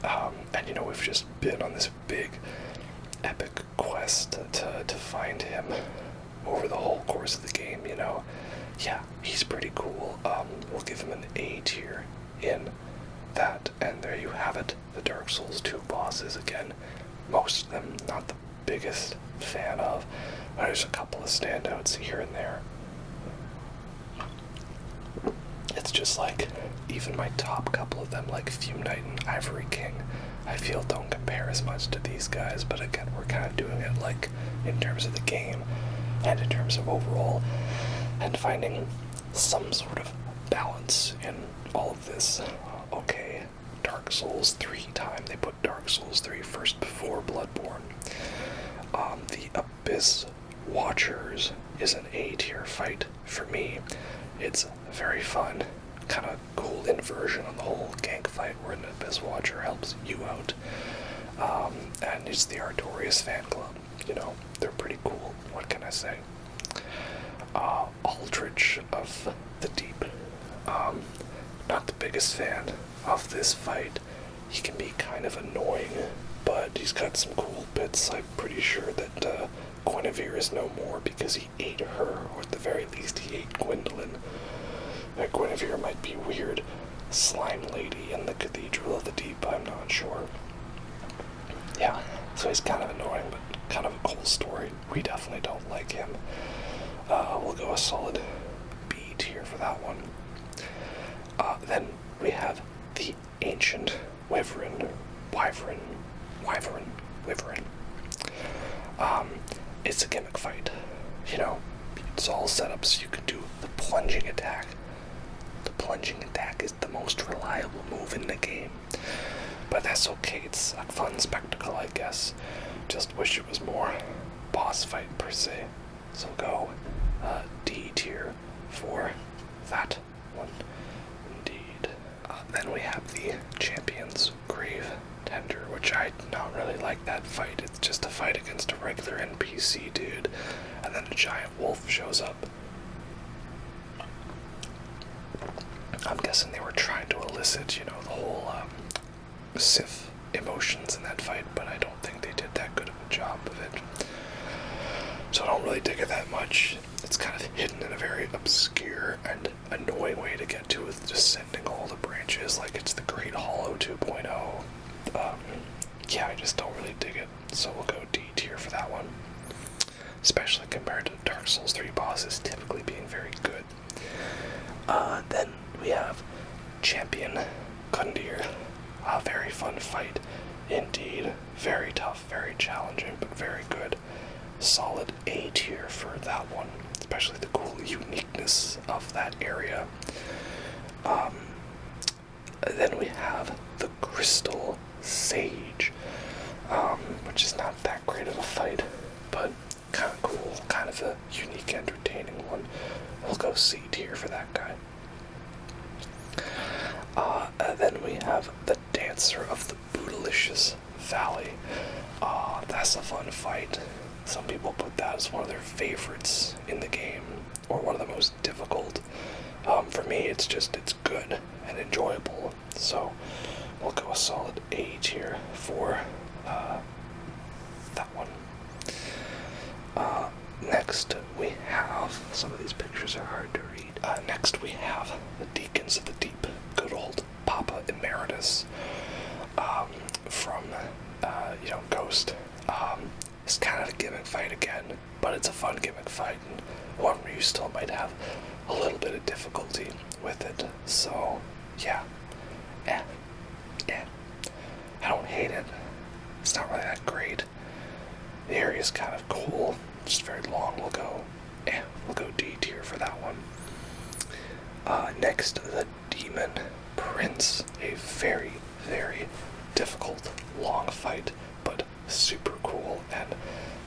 And we've just been on this big, epic quest to find him over the whole course of the game, Yeah, he's pretty cool. We'll give him an A tier in that, and there you have it. The Dark Souls 2 bosses, again, most of them not the biggest fan of. There's a couple of standouts here and there. It's just like, even my top couple of them, like Fume Knight and Ivory King, I feel don't compare as much to these guys, but again, we're kind of doing it like in terms of the game and in terms of overall, and finding some sort of balance in all of this. Okay, Dark Souls 3 time. They put Dark Souls 3 first before Bloodborne. The Abyss Watchers is an A tier fight for me. It's very fun, kind of cool inversion on the whole gank fight where an Abyss Watcher helps you out. And it's the Artorias fan club. They're pretty cool. What can I say? Aldrich of the Deep. Not the biggest fan of this fight. He can be kind of annoying, but he's got some cool bits. I'm pretty sure that Guinevere is no more because he ate her, or at the very least he ate Gwendolyn. Guinevere might be weird slime lady in the Cathedral of the Deep, I'm not sure. Yeah, so he's kind of annoying, but kind of a cool story. We definitely don't like him. We'll go a solid B tier for that one. Then we have the Ancient Wyvern. It's a gimmick fight. It's all set up so you can do the plunging attack. The plunging attack is the most reliable move in the game. But that's okay, it's a fun spectacle, I guess. Just wish it was more boss fight per se. So go D tier for that one. Indeed. Then we have the Champion's Grave Tender, which I don't really like that fight. It's just a fight against a regular NPC dude, and then a giant wolf shows up. I'm guessing they were trying to elicit, the whole Sith emotions in that fight, but I don't think they did that good of a job of it. So I don't really dig it that much. It's kind of hidden in a very obscure and annoying way to get to, with just sending all the branches like it's the Great Hollow 2.0. Yeah, I just don't really dig it, so we'll go D tier for that one. Especially compared to Dark Souls 3 bosses typically being very good. Then we have Champion Gundyr. A very fun fight indeed. Very tough, very challenging, but very good. Solid A tier for that one, especially the cool uniqueness of that area. Then we have the Crystal Sage, which is not that great of a fight, but kind of cool, kind of a unique, entertaining one. We'll go C tier for that guy. Then we have the Dancer of the Bootylicious Valley. That's a fun fight. Some people put that as one of their favorites in the game, or one of the most difficult. For me, it's good and enjoyable, so we'll go a solid A tier for that one. Next, we have, some of these pictures are hard to read. Next, we have the Deacons of the Deep, good old Papa Emeritus, from, Ghost. It's kind of a gimmick fight again, but it's a fun gimmick fight, and one where you still might have a little bit of difficulty with it, so, yeah. I don't hate it. It's not really that great. The area is kind of cool, just very long. We'll go D tier for that one. Next, the Demon Prince, a very, very difficult, long fight, but super cool and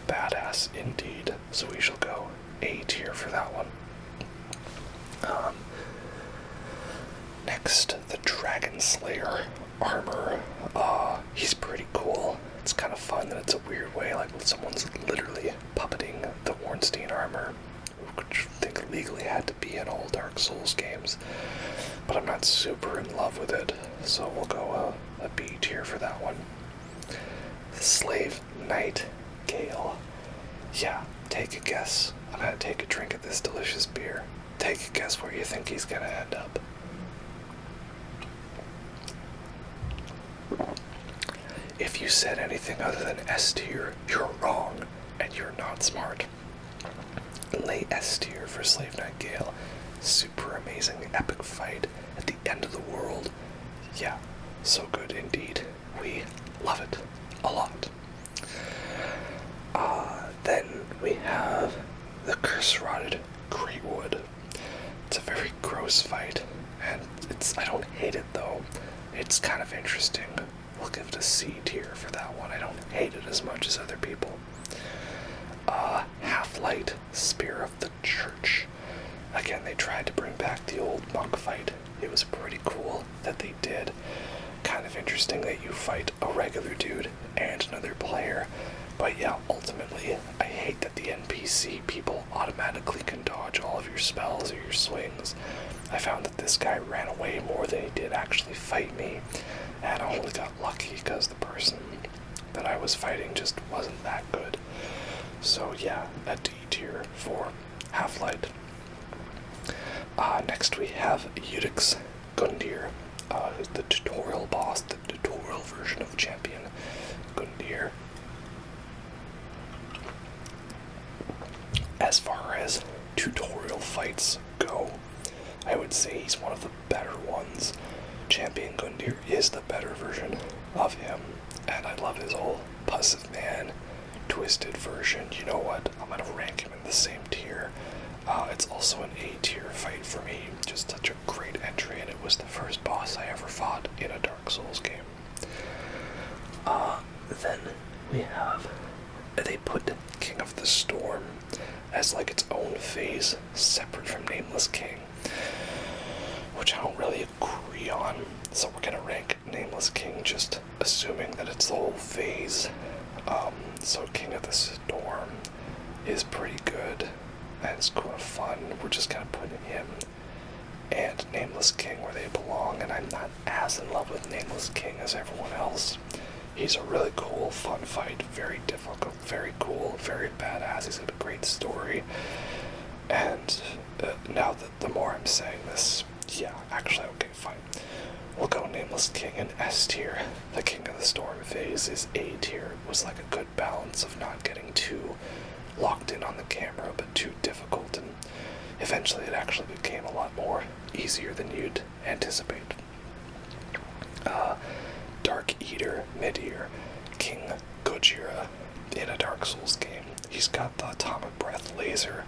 badass indeed. So we shall go A tier for that one. Next, the Dragon Slayer armor. He's pretty cool. It's kind of fun that it's a weird way, like someone's literally puppeting the Ornstein armor, which I think legally had to be in all Dark Souls games. But I'm not super in love with it, so we'll go a B tier for that one. The Slave Knight Gale. Yeah, take a guess. I'm gonna take a drink of this delicious beer. Take a guess where you think he's gonna end up. If you said anything other than S tier, you're wrong, and you're not smart. Lay S tier for Slave Knight Gale. Super amazing, epic fight at the end of the world. Yeah, so good indeed. We love it a lot. Then we have the Curse-Rotted Greatwood. It's a very gross fight, and I don't hate it though. It's kind of interesting. We'll give it a C tier for that one. I don't hate it as much as other people. Half-Light Spear of the Church. Again, they tried to bring back the old monk fight. It was pretty cool that they did. Kind of interesting that you fight a regular dude and another player. But yeah, ultimately, I hate that the NPC people automatically can dodge all of your spells or your swings. I found that this guy ran away more than he did actually fight me, and I only got lucky because the person that I was fighting just wasn't that good. So yeah, a D tier for Half-Light. Next we have Eudex Gundyr, who's the tutorial boss, the tutorial version of Champion Gundyr. As far as tutorial fights go, I would say he's one of the better ones. Champion Gundyr is the better version of him, and I love his whole Pussive Man twisted version. You know what? I'm gonna rank him in the same tier. It's also an A tier fight for me. Just such a great entry, and it was the first boss I ever fought in a Dark Souls game. Then we have, they put King of the Storm as like its own phase, separate from Nameless King, which I don't really agree on. So we're gonna rank Nameless King, just assuming that it's the whole phase. So King of the Storm is pretty good, and it's kind of fun. We're just kind of putting him and Nameless King where they belong, and I'm not as in love with Nameless King as everyone else. He's a really cool, fun fight, very difficult, very cool, very badass. He's got a great story, and now that the more I'm saying this, yeah, actually, okay, fine. We'll go Nameless King in S tier. The King of the Storm phase is A tier. It was like a good balance of not getting too locked in on the camera, but too difficult, and eventually it actually became a lot more easier than you'd anticipate. Dark Eater Midir, King Gojira in a Dark Souls game. He's got the Atomic Breath laser.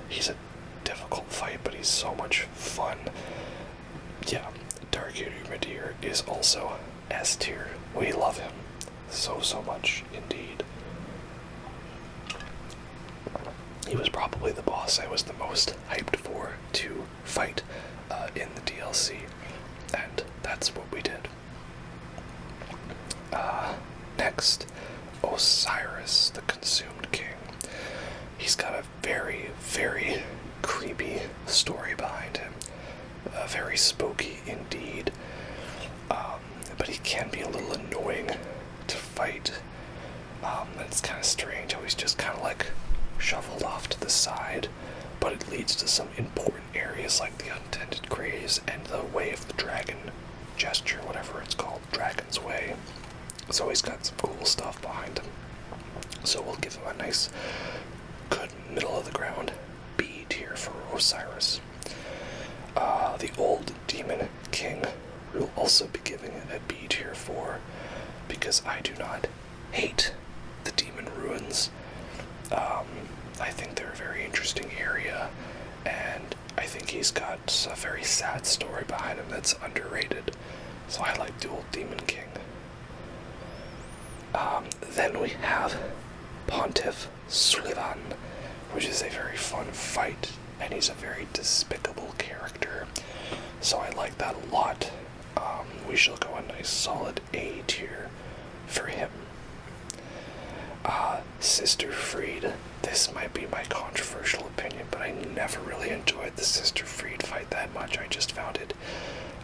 He's a difficult fight, but he's so much fun. Yeah, Dark Eater Midir is also S tier. We love him so much indeed. He was probably the boss I was the most hyped for to fight in the DLC, and that's what we did. Next, Osiris, the Consumed King. He's got a very, very creepy story behind him. Very spooky indeed. But he can be a little annoying to fight. And it's kind of strange how he's just kind of like shuffled off to the side, but it leads to some important areas like the Untended Graves and the Way of the Dragon gesture, whatever it's called, Dragon's Way. So he's got some cool stuff behind him. So we'll give him a nice, good middle of the ground B tier for Osiris. The Old Demon King we'll also be giving it a B tier for, because I do not hate the Demon Ruins. I think they're a very interesting area, and I think he's got a very sad story behind him that's underrated. So I like Dual Demon King. Then we have Pontiff Sulivan, which is a very fun fight, and he's a very despicable character. So I like that a lot. We shall go a nice solid A tier for him. Sister Freed. This might be my controversial opinion, but I never really enjoyed the Sister Freed fight that much. I just found it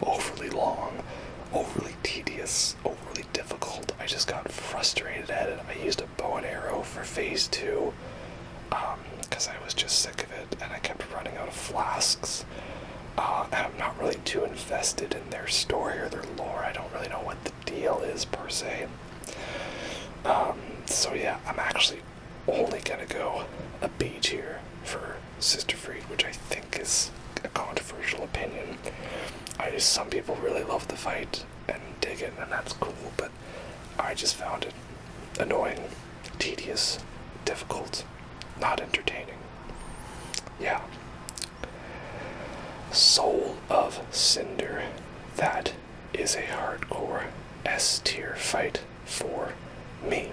overly long, overly tedious, overly difficult. I just got frustrated at it. I used a bow and arrow for phase 2, because I was just sick of it, and I kept running out of flasks. And I'm not really too invested in their story or their lore. I don't really know what the deal is, per se. So yeah, I'm actually only gonna go a B tier for Sister Freed, which I think is a controversial opinion. Some people really love the fight and dig it, and that's cool, but I just found it annoying, tedious, difficult, not entertaining. Yeah. Soul of Cinder. That is a hardcore S tier fight for me.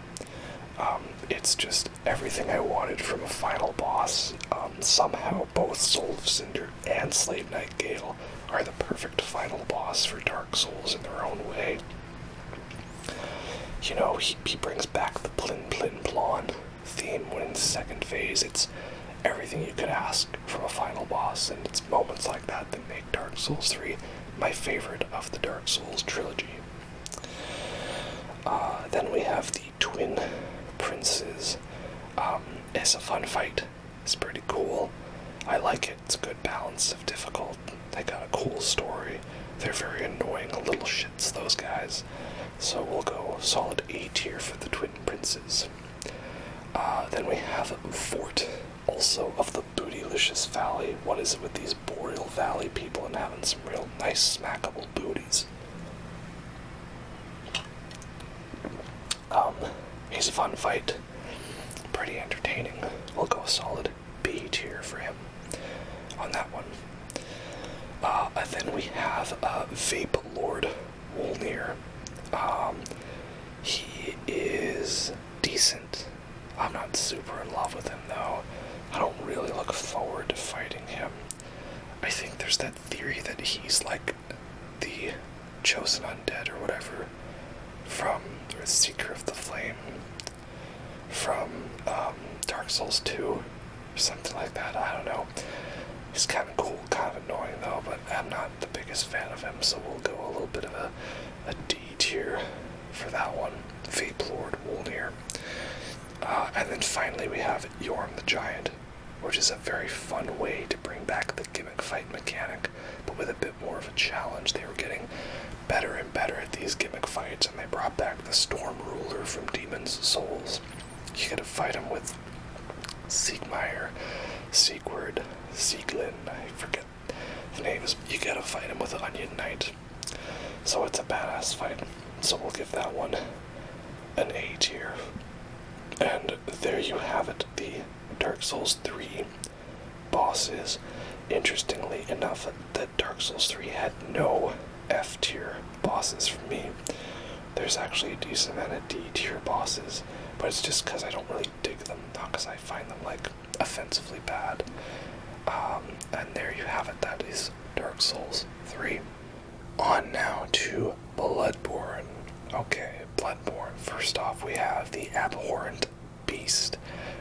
It's just everything I wanted from a final boss. Somehow both Soul of Cinder and Slave Knight Gale are the perfect final boss for Dark Souls in their own way. You know, he brings back the plin plin plon theme when in the second phase. It's everything you could ask from a final boss, and it's moments like that that make Dark Souls 3 my favorite of the Dark Souls trilogy. Then we have the Twin Princes. It's a fun fight. It's pretty cool. I like it. It's a good balance of difficult. They got a cool story. They're very annoying little shits, those guys. So we'll go solid A tier for the Twin Princes. Then we have Fort, also of the Bootylicious Valley. What is it with these Boreal Valley people and having some real nice smackable booties? He's a fun fight. Pretty entertaining. We'll go solid B tier for him on that one. Then we have Vape Lord Wolnir. He is decent. I'm not super in love with him, though. I don't really look forward to fighting him. I think there's that theory that he's like the chosen undead or whatever from the Seeker of the Flame from Dark Souls 2 or something like that. I don't know. He's kind of cool, kind of annoying though, but I'm not the biggest fan of him, so we'll go a little bit of a D tier for that one. Vape Lord Wolnir. And then finally we have Yorm the Giant, which is a very fun way to bring back the gimmick fight mechanic, but with a bit more of a challenge. They were getting better and better at these gimmick fights, and they brought back the Storm Ruler from Demon's Souls. You gotta fight him with Siegmeyer, Siegward, Sieglin, I forget the names. You gotta fight him with Onion Knight. So it's a badass fight. So we'll give that one an A tier. And there you have it, the Dark Souls 3 bosses. Interestingly enough, that Dark Souls 3 had no F tier bosses for me. There's actually a decent amount of D tier bosses, but it's just because I don't really dig them, not because I find them like offensively bad. And there you have it, that is Dark Souls 3. On now to Bloodborne. Okay, Bloodborne. First off, we have the abhorrent beast,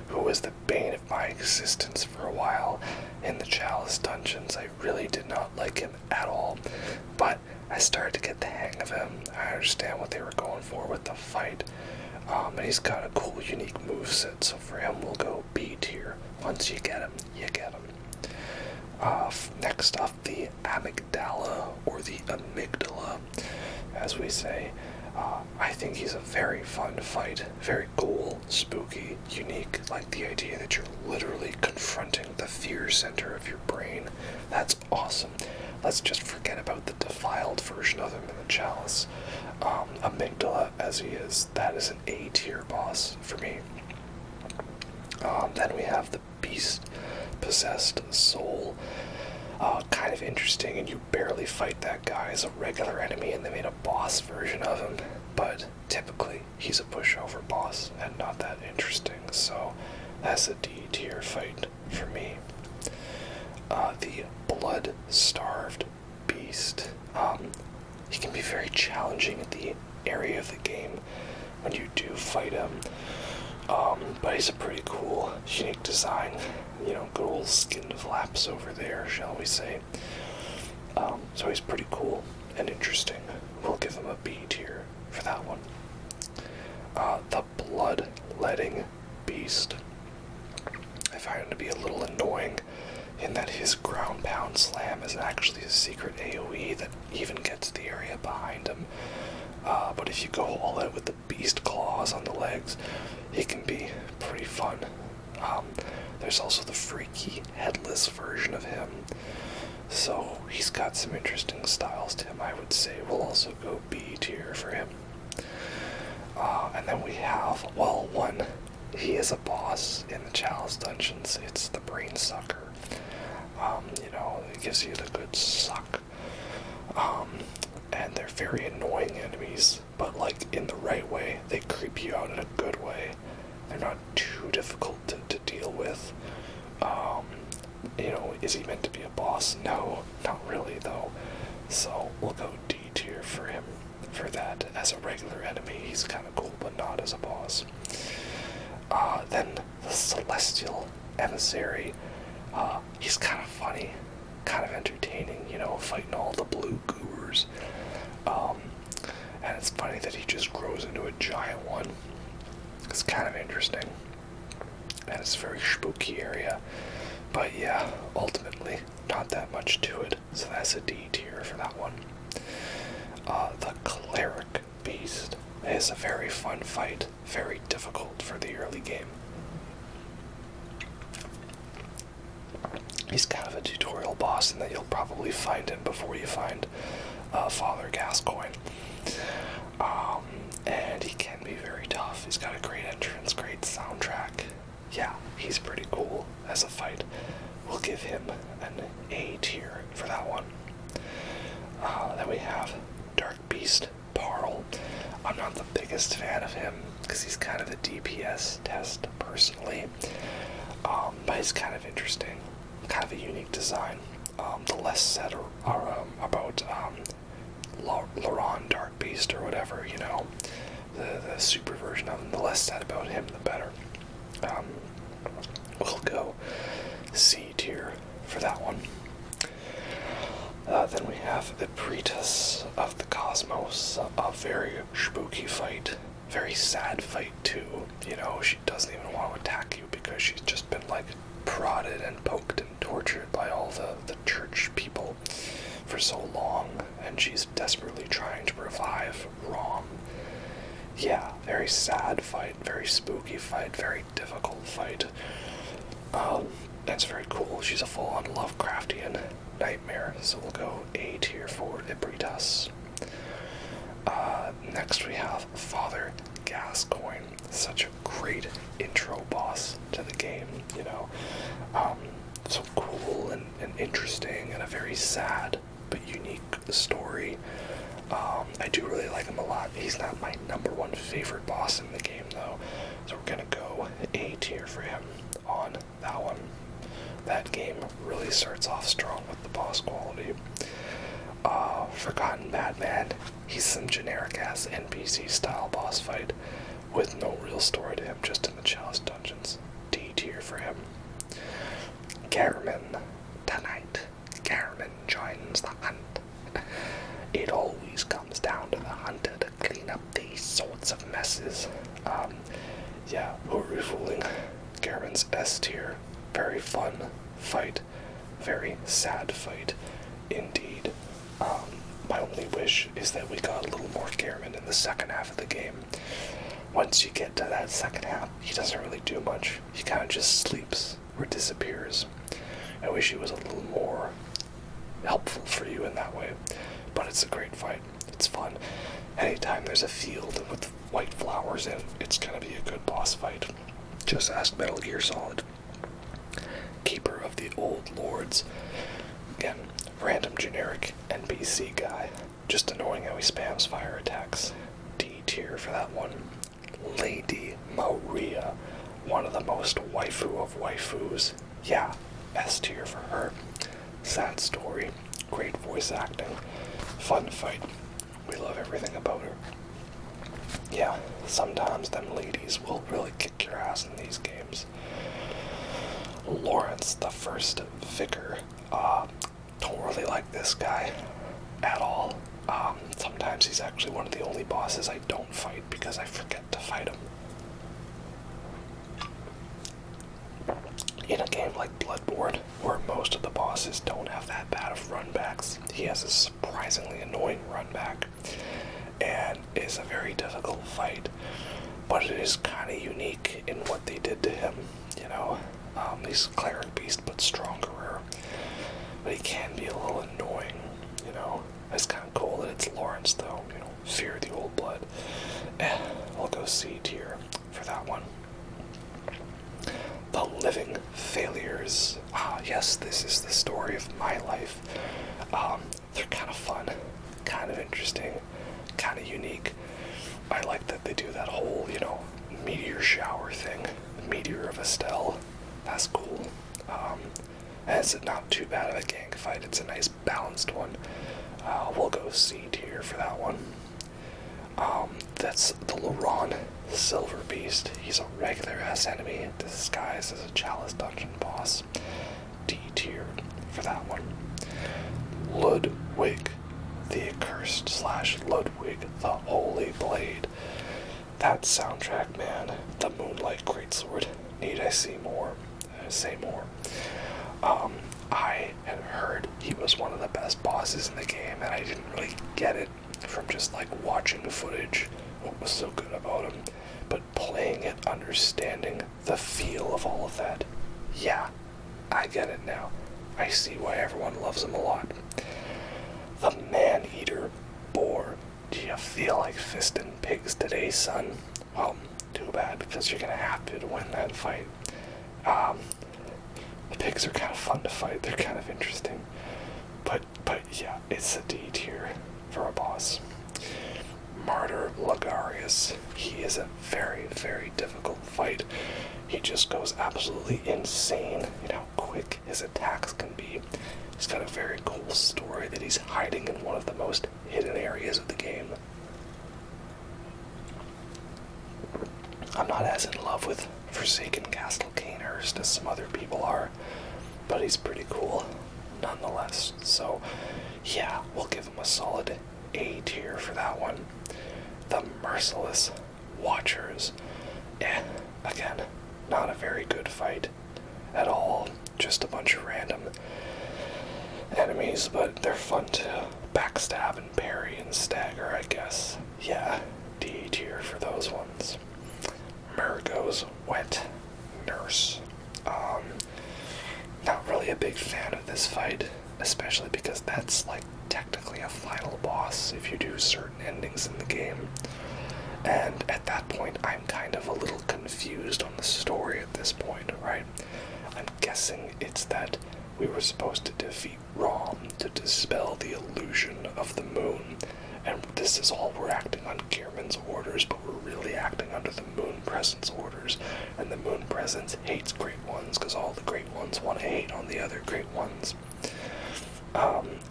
who was the bane of my existence for a while in the Chalice dungeons. I really did not like him at all, but I started to get the hang of him. I understand what they were going for with the fight, and he's got a cool, unique moveset, so for him we'll go B tier. Once you get him, you get him. Next off, the amygdala, or the amygdala, as we say. I think he's a very fun fight, very cool, spooky, unique, like the idea that you're literally confronting the fear center of your brain. That's awesome. Let's just forget about the defiled version of him in the Chalice. Amygdala, as he is, that is an A tier boss for me. Then we have the beast-possessed soul. Kind of interesting, and you barely fight that guy as a regular enemy, and they made a boss version of him. But typically, he's a pushover boss, and not that interesting, so that's a D tier fight for me. The blood-starved beast. He can be very challenging at the area of the game when you do fight him. But he's a pretty cool, unique design. You know, good old skin flaps over there, shall we say. So he's pretty cool and interesting. We'll give him a B tier for that one. The blood-letting beast. I find him to be a little annoying in that his ground pound slam is actually a secret AoE that even gets the area behind him. But if you go all out with the beast claws on the legs, it can be pretty fun. There's also the freaky headless version of him. So he's got some interesting styles to him, I would say. We'll also go B tier for him. And then we have, well, one, he is a boss in the Chalice Dungeons. It's the Brain Sucker. You know, it gives you the good suck. And they're very annoying enemies, but like in the right way. They creep you out in a good way. They're not too difficult to deal with. You know, is he meant to be a boss? No, not really though. So we'll go D tier for him for that. As a regular enemy, he's kind of cool, but not as a boss. Then the Celestial Emissary. He's kind of funny, kind of entertaining, you know, fighting all the blue goobers. And it's funny that he just grows into a giant one. It's kind of interesting. And it's a very spooky area. But yeah, ultimately, not that much to it. So that's a D tier for that one. The Cleric Beast is a very fun fight. Very difficult for the early game. He's kind of a tutorial boss in that you'll probably find him before you find Father Gascoigne. And he can be very tough. He's got a great entrance, great soundtrack. Yeah, he's pretty cool as a fight. We'll give him an A tier for that one. Then we have Dark Beast Parl. I'm not the biggest fan of him because he's kind of a DPS test personally. But he's kind of interesting. Kind of a unique design. The less said about Laurent Dark Beast or whatever, you know, the super version of him, the less said about him, the better. We'll go C tier for that one. Then we have the Priestess of the Cosmos, a very spooky fight, very sad fight too. You know, she doesn't even want to attack you because she's just been like prodded and poked and tortured by all the church people for so long, and she's desperately trying to revive Rom. Yeah, very sad fight, very spooky fight, very difficult fight. That's very cool. She's a full-on Lovecraftian nightmare, so we'll go A tier for Ibritas. Next we have Father Gascoigne. Such a great intro boss to the game, you know. So cool and interesting, and a very sad but unique story. I do really like him a lot. He's not my number one favorite boss in the game, though, so we're gonna go A tier for him on that one. That game really starts off strong with the boss quality. Forgotten Madman. He's some generic-ass NPC-style boss fight with no real story to him, just in the Chalice Dungeons. D tier for him. Garmin. Tonight, Garmin joins the hunt. It always comes down to the hunter to clean up these sorts of messes. Yeah, who are we fooling? Garmin's S tier. Very fun fight. Very sad fight. Indeed. My only wish is that we got a little more Garmin in the second half of the game. Once you get to that second half, he doesn't really do much. He kind of just sleeps or disappears. I wish he was a little more helpful for you in that way. But it's a great fight. It's fun. Anytime there's a field with white flowers in it, it's gonna be a good boss fight. Just ask Metal Gear Solid. Keeper of the Old Lords. Again, random generic NPC guy. Just annoying how he spams fire attacks. D tier for that one. Lady Maria. One of the most waifu of waifus. Yeah, S tier for her. Sad story. Great voice acting. Fun fight. We love everything about her. Yeah, sometimes them ladies will really kick your ass in these games. Lawrence the First Vicar. Don't really like this guy at all. Sometimes he's actually one of the only bosses I don't fight because I forget to fight him. In a game like Bloodborne, where most of the bosses don't have that bad of runbacks, he has a surprisingly annoying runback, and is a very difficult fight, but it is kind of unique in what they did to him, you know. He's a cleric beast, but stronger, but he can be a little annoying, you know. It's kind of cool that it's Lawrence, though, you know, fear the old blood. I'll go C tier for that one. The Living Failures. Yes, this is the story of my life. They're kind of fun, kind of interesting, kind of unique. I like that they do that whole, you know, meteor shower thing. The Meteor of Estelle. That's cool. And it's not too bad of a gang fight. It's a nice balanced one. We'll go C tier for that one. That's the Laron Silver Beast. He's a regular ass enemy disguised as a Chalice Dungeon boss. D tier for that one. Ludwig the Accursed / Ludwig the Holy Blade. That soundtrack, man. The Moonlight Greatsword. Need I see more? Say more. I had heard he was one of the best bosses in the game, and I didn't really get it from just like watching the footage, what was so good about him, but playing it, understanding the feel of all of that. Yeah, I get it now. I see why everyone loves him a lot. The Man-Eater Boar. Do you feel like fisting pigs today, son? Well, too bad, because you're gonna have to win that fight. The pigs are kind of fun to fight. They're kind of interesting. But yeah, it's a D tier for a boss. Martyr Lagarius. He is a very, very difficult fight. He just goes absolutely insane in how quick his attacks can be. He's got a very cool story that he's hiding in one of the most hidden areas of the game. I'm not as in love with Forsaken Castle Canehurst as some other people are, but he's pretty cool nonetheless. So yeah, we'll give him a solid A tier for that one. The Merciless Watchers. Again, not a very good fight at all. Just a bunch of random enemies, but they're fun to backstab and parry and stagger, I guess. Yeah, D tier for those ones. Murgo's Wet Nurse. Not really a big fan of this fight, especially because that's like technically a final boss if you do certain endings in the game. And at that point, I'm kind of a little confused on the story at this point, right? I'm guessing it's that we were supposed to defeat Rom to dispel the illusion of the moon, and this is all we're acting on Gearman's orders, but we're really acting under the Moon Presence orders, and the Moon Presence hates Great Ones because all the Great Ones want to hate on the other Great Ones.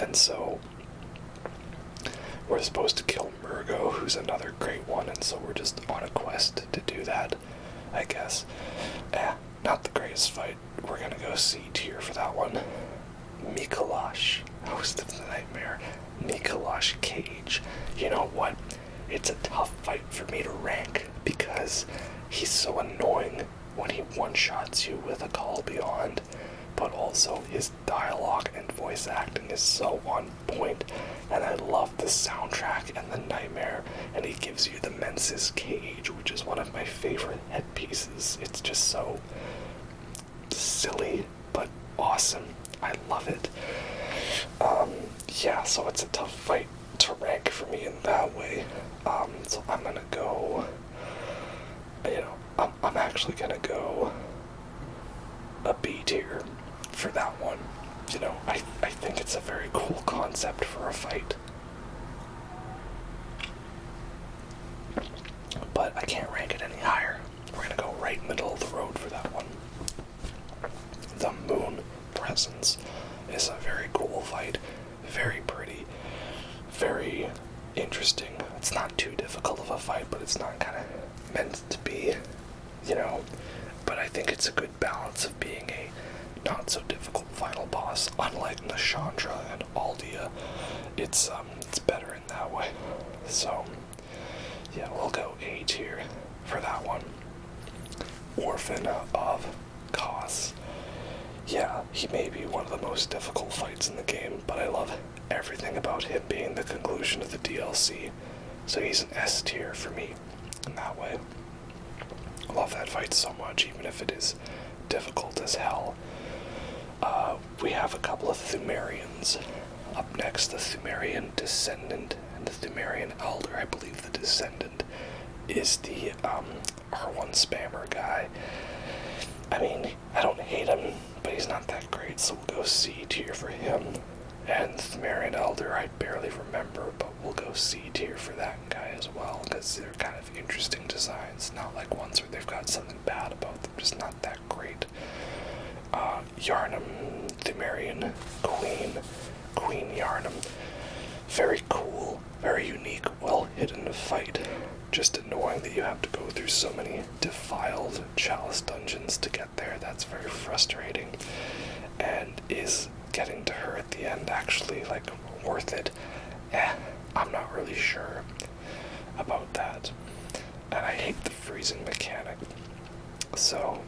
And so we're supposed to kill Murgo, who's another Great One, and so we're just on a quest to do that, I guess. Not the greatest fight. We're gonna go C tier for that one. Mikolash, Host of the Nightmare. Mikolash Cage. You know what? It's a tough fight for me to rank because he's so annoying when he one-shots you with a Call Beyond, but also his dialogue and voice acting is so on point, and I love the soundtrack and the nightmare, and he gives you the Mensis Cage, which is one of my favorite headpieces. It's just so silly, but awesome. I love it. Yeah, so it's a tough fight to rank for me in that way. So I'm gonna go, I'm actually gonna go a B tier for that one. You know, I think it's a very cool concept for a fight. But I can't rank it any higher. We're gonna go right middle of the road for that one. The Moon Presence is a very cool fight. Very pretty. Very interesting. It's not too difficult of a fight, but it's not kind of meant to be, you know. But I think it's a good balance of being a not so difficult final boss. Unlike Nashandra and Aldia, it's better in that way. So yeah, we'll go A tier for that one. Orphan of Kos. Yeah, he may be one of the most difficult fights in the game, but I love everything about him being the conclusion of the DLC. So he's an S tier for me in that way. I love that fight so much, even if it is difficult as hell. We have a couple of Thumerians. Up next, the Thumerian Descendant and the Thumerian Elder. I believe the Descendant is the R1 spammer guy. I mean, I don't hate him, but he's not that great, so we'll go C tier for him. And Thumerian Elder, I barely remember, but we'll go C tier for that guy as well, because they're kind of interesting designs, not like ones where they've got something bad about them, just not that great. Yharnam, Thumerian Queen Yharnam. Very cool, very unique, well-hidden fight. Just annoying that you have to go through so many defiled chalice dungeons to get there. That's very frustrating. And is getting to her at the end actually, like, worth it? I'm not really sure about that. And I hate the freezing mechanic. So,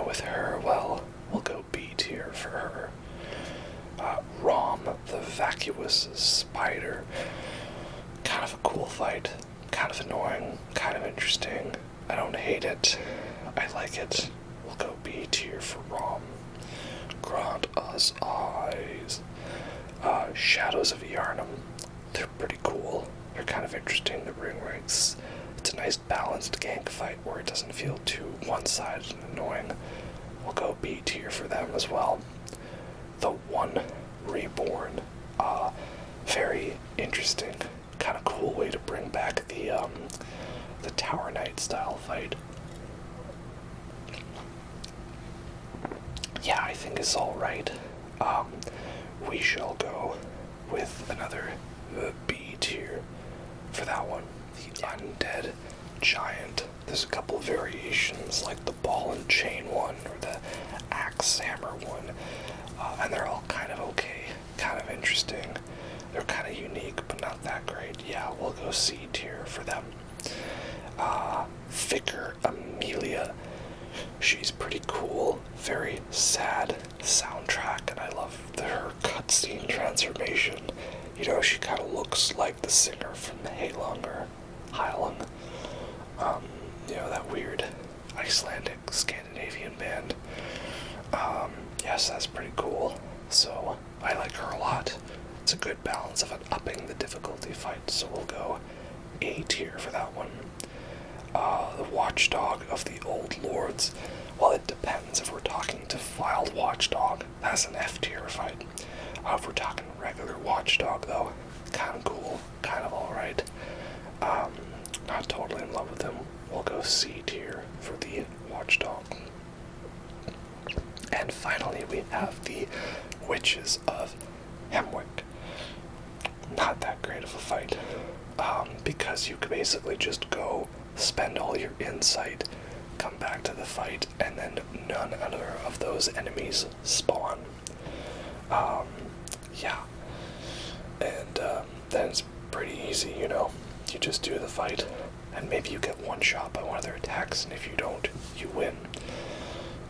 with her, well, we'll go B tier for her. Rom, the vacuous spider. Kind of a cool fight. Kind of annoying. Kind of interesting. I don't hate it. I like it. We'll go B tier for Rom. Grant us eyes. Shadows of Yharnam. They're pretty cool. They're kind of interesting. The ring ranks. It's a nice balanced gank fight where it doesn't feel too one-sided and annoying. We'll go B tier for them as well. The One Reborn. Very interesting. Kind of cool way to bring back the Tower Knight style fight. Yeah, I think it's alright. We shall go with another B tier for that one. The Undead Giant. There's a couple variations, like the Ball and Chain one, or the Axe Hammer one, and they're all kind of okay, kind of interesting. They're kind of unique, but not that great. Yeah, we'll go C tier for them. Vicar Amelia. She's pretty cool, very sad soundtrack, and I love her cutscene transformation. You know, she kind of looks like the singer from Heilung or Heilung. You know, that weird Icelandic Scandinavian band. Yes, that's pretty cool. So, I like her a lot. It's a good balance of upping the difficulty fight, so we'll go A tier for that one. The Watchdog of the Old Lords. Well, it depends. If we're talking Defiled Watchdog, that's an F tier fight. If we're talking regular Watchdog, though, kind of cool, kind of alright. Not totally in love with him. We'll go C tier for the Watchdog. And finally, we have the Witches of Hemwick. Not that great of a fight, because you could basically just go spend all your insight, come back to the fight, and then none other of those enemies spawn. Yeah. And then it's pretty easy, you know. You just do the fight, and maybe you get one shot by one of their attacks, and if you don't, you win.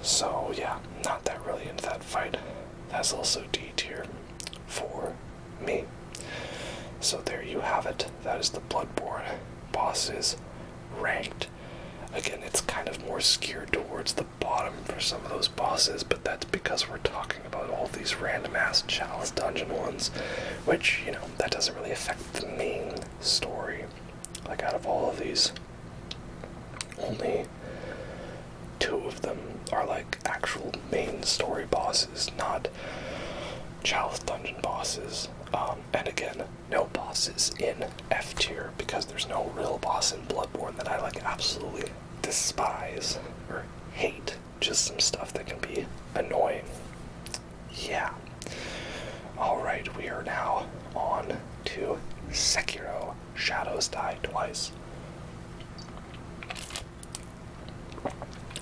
So yeah, not that really into that fight. That's also D tier for me. So there you have it. That is the Bloodborne bosses ranked. Again, it's kind of more skewed towards the bottom for some of those bosses, but that's because we're talking about all these random-ass chalice dungeon ones, which, you know, that doesn't really affect the main story. Like, out of all of these, only 2 of them are like actual main story bosses, not Chalice Dungeon bosses. And again, no bosses in F tier, because there's no real boss in Bloodborne that I like absolutely despise or hate. Just some stuff that can be annoying. Yeah. Alright, we are now on to Sekiro, Shadows Die Twice.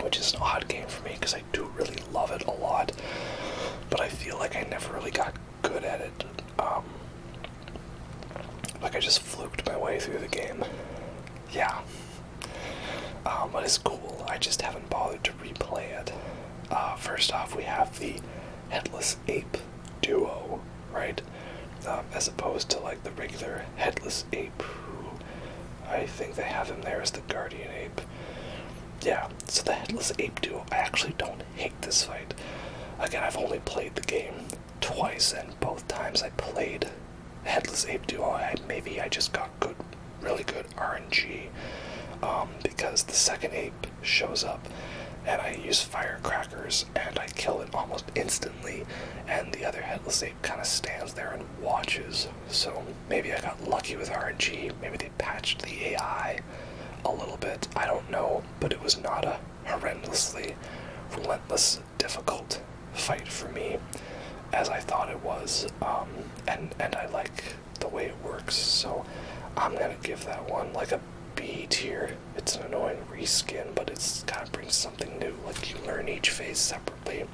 Which is an odd game for me, because I do really love it a lot, but I feel like I never really got good at it. Like I just fluked my way through the game. Yeah. But it's cool, I just haven't bothered to replay it. First off, we have the Headless Ape duo, right? As opposed to like the regular Headless Ape, who I think they have him there as the Guardian Ape. Yeah, so the Headless Ape duo, I actually don't hate this fight. Again, I've only played the game twice, and both times I played Headless Ape duo, maybe I just got really good RNG, because the second ape shows up, and I use firecrackers, and I kill it almost instantly, and the other Headless Ape kind of stands there and watches. So maybe I got lucky with RNG, maybe they patched the AI a little bit, I don't know, but it was not a horrendously relentless, difficult fight for me, as I thought it was, and I like the way it works, so I'm gonna give that one like a B tier. It's an annoying reskin, but it's kind of brings something new, like you learn each phase separately,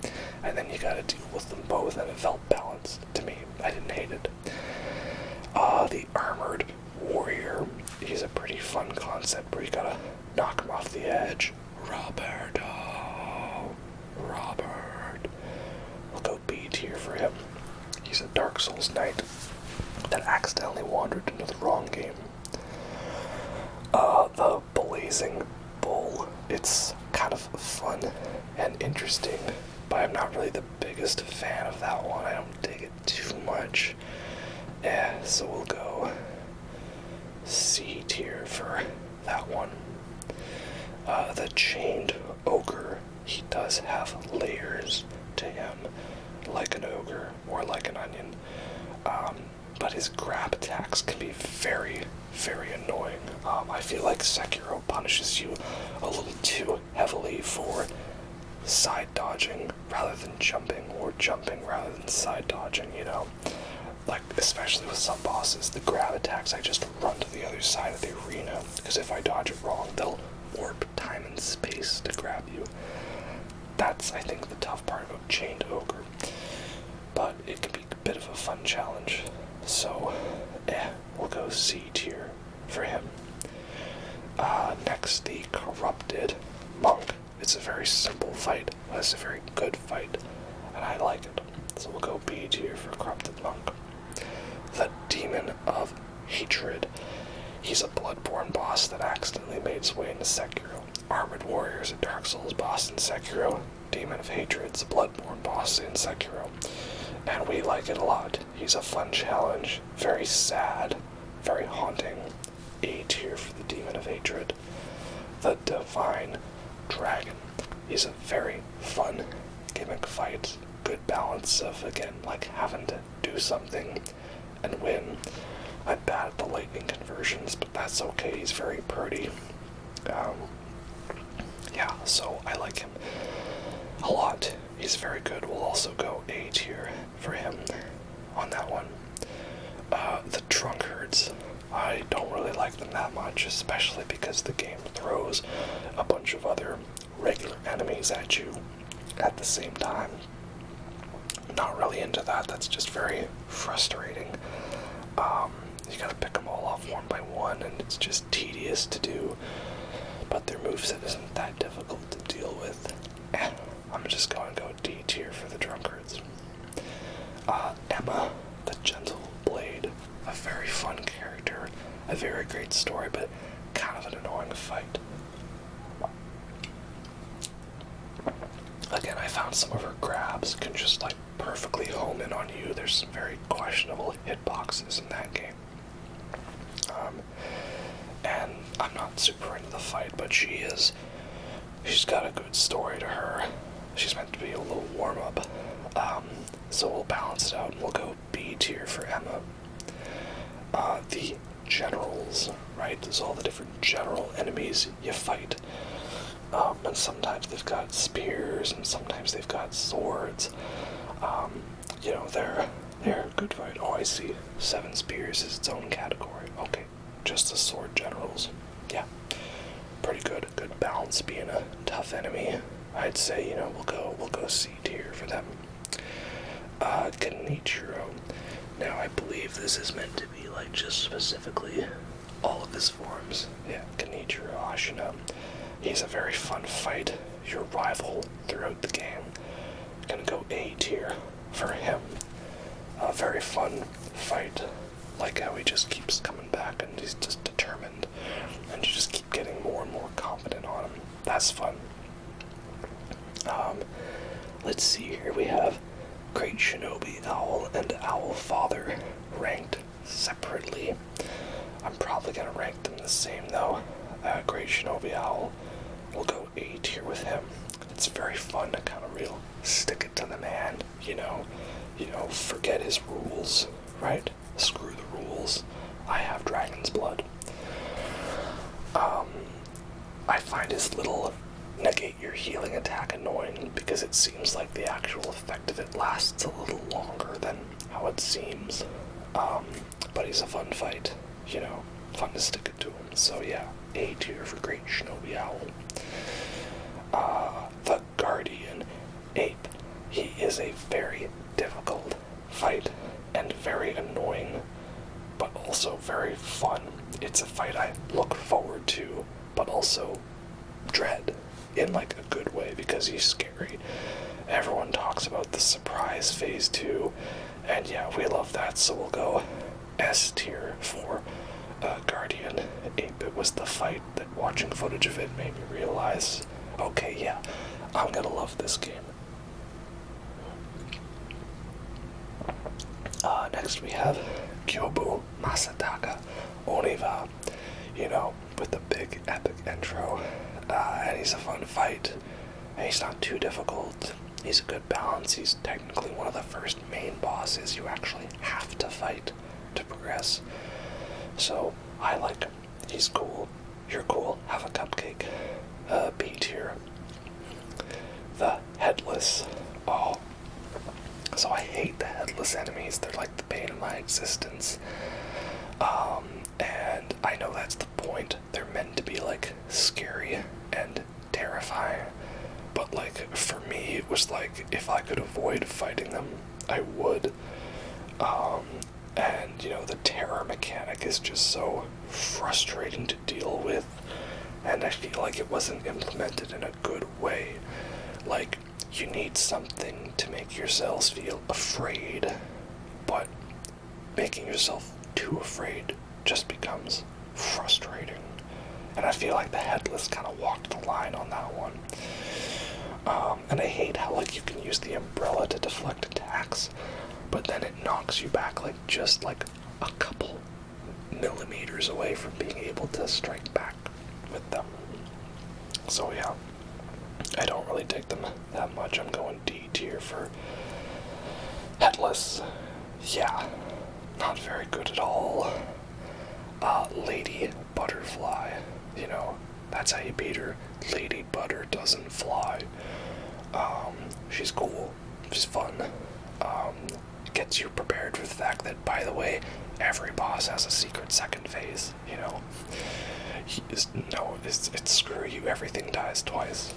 and then you gotta deal with them both, and it felt balanced to me. I didn't hate it. The Armored Warrior, he's a pretty fun concept where you gotta knock him off the edge. Robert. We'll go B tier for him. He's a Dark Souls knight that accidentally wandered into the wrong game. The Blazing Bull, it's kind of fun and interesting, but I'm not really the biggest fan of that one. I don't dig it too much. Yeah, so we'll go C tier for that one. The Chained Ogre, he does have layers to him, like an ogre or like an onion, but his grab attacks can be very, very annoying. I feel like Sekiro punishes you a little too heavily for side dodging rather than jumping, or jumping rather than side dodging, you know? Like, especially with some bosses, the grab attacks, I just run to the other side of the arena, because if I dodge it wrong, they'll warp time and space to grab you. That's, I think, the tough part about Chained Ogre, but it can be a bit of a fun challenge, so, we'll go C tier for him. Next, the Corrupted Monk. It's a very simple fight, but it's a very good fight, and I like it, so we'll go B tier for Corrupted Monk. The Demon of Hatred. He's a Bloodborne boss that accidentally made his way into Sekiro. Armored Warrior is a Dark Souls boss in Sekiro. Demon of Hatred's a Bloodborne boss in Sekiro. And we like it a lot. He's a fun challenge, very sad, very haunting. A tier for the Demon of Hatred. The Divine Dragon. He's a very fun gimmick fight. Good balance of, again, like having to do something and win. I'm bad at the lightning conversions, but that's okay. He's very pretty. Yeah, so I like him a lot. He's very good. We'll also go A tier for him on that one. The Drunkards. I don't really like them that much, especially because the game throws a bunch of other regular enemies at you at the same time. Not really into that. That's just very frustrating. You gotta pick them all off one by one, and it's just tedious to do. But their moveset isn't that difficult to deal with. I'm just going to go D tier for the Drunkards. Emma, the Gentle Blade. A very fun character. A very great story, but kind of an annoying fight. Again, I found some of her grabs can just like perfectly home in on you. There's some very questionable hitboxes in that game. And I'm not super into the fight, but she is. She's got a good story to her. She's meant to be a little warm-up. So we'll balance it out and we'll go B tier for Emma. The generals, right? There's all the different general enemies you fight. And sometimes they've got spears and sometimes they've got swords. They're a good fight. Oh, I see. 7 spears is its own category. Okay, just the sword generals. Yeah, pretty good. Good balance being a tough enemy. I'd say, we'll go C tier for them. Kenichiro. Now, I believe this is meant to be, just specifically all of his forms. Yeah, Kenichiro Ashina. He's a very fun fight. Your rival throughout the game. Gonna go A tier for him. A very fun fight. Like how he just keeps coming back and he's just determined. And you just keep getting more and more confident on him. That's fun. Let's see here. We have Great Shinobi Owl and Owl Father ranked separately. I'm probably going to rank them the same though. Great Shinobi Owl, we'll go A tier with him. It's very fun to kind of stick it to the man, forget his rules, right? Screw the rules. I have dragon's blood. I find his little negate your healing attack annoying because it seems like the actual effect of it lasts a little longer than how it seems. But he's a fun fight, fun to stick it to him. So yeah, A tier for Great Shinobi Owl. The Guardian Ape. He is a very difficult fight and very annoying, but also very fun. It's a fight I look forward to, but also dread in a good way because he's scary. Everyone talks about the surprise phase 2, and yeah, we love that, so we'll go S tier for Guardian Ape. It was the fight that watching footage of it made me realize, okay, yeah, I'm gonna love this game. Next we have Kyobu Masataka Oniva, with the big epic intro. And he's a fun fight. And he's not too difficult. He's a good balance. He's technically one of the first main bosses you actually have to fight to progress. So, I like him. He's cool. You're cool. Have a cupcake. B tier. The Headless. Oh. So I hate the headless enemies. They're like the bane of my existence. And I know that's the point. They're meant to be scary and terrifying. But for me, it was if I could avoid fighting them, I would. And the terror mechanic is just so frustrating to deal with. And I feel like it wasn't implemented in a good way. You need something to make yourselves feel afraid, but making yourself too afraid just becomes frustrating. And I feel like the Headless kind of walked the line on that one. And I hate how you can use the umbrella to deflect attacks, but then it knocks you back just a couple millimeters away from being able to strike back with them. So yeah. I don't really dig them that much. I'm going D tier for Headless. Yeah, not very good at all. Lady Butterfly. That's how you beat her. Lady Butter doesn't fly. She's cool. She's fun. Gets you prepared for the fact that, by the way, every boss has a secret second phase, it's screw you, everything dies twice.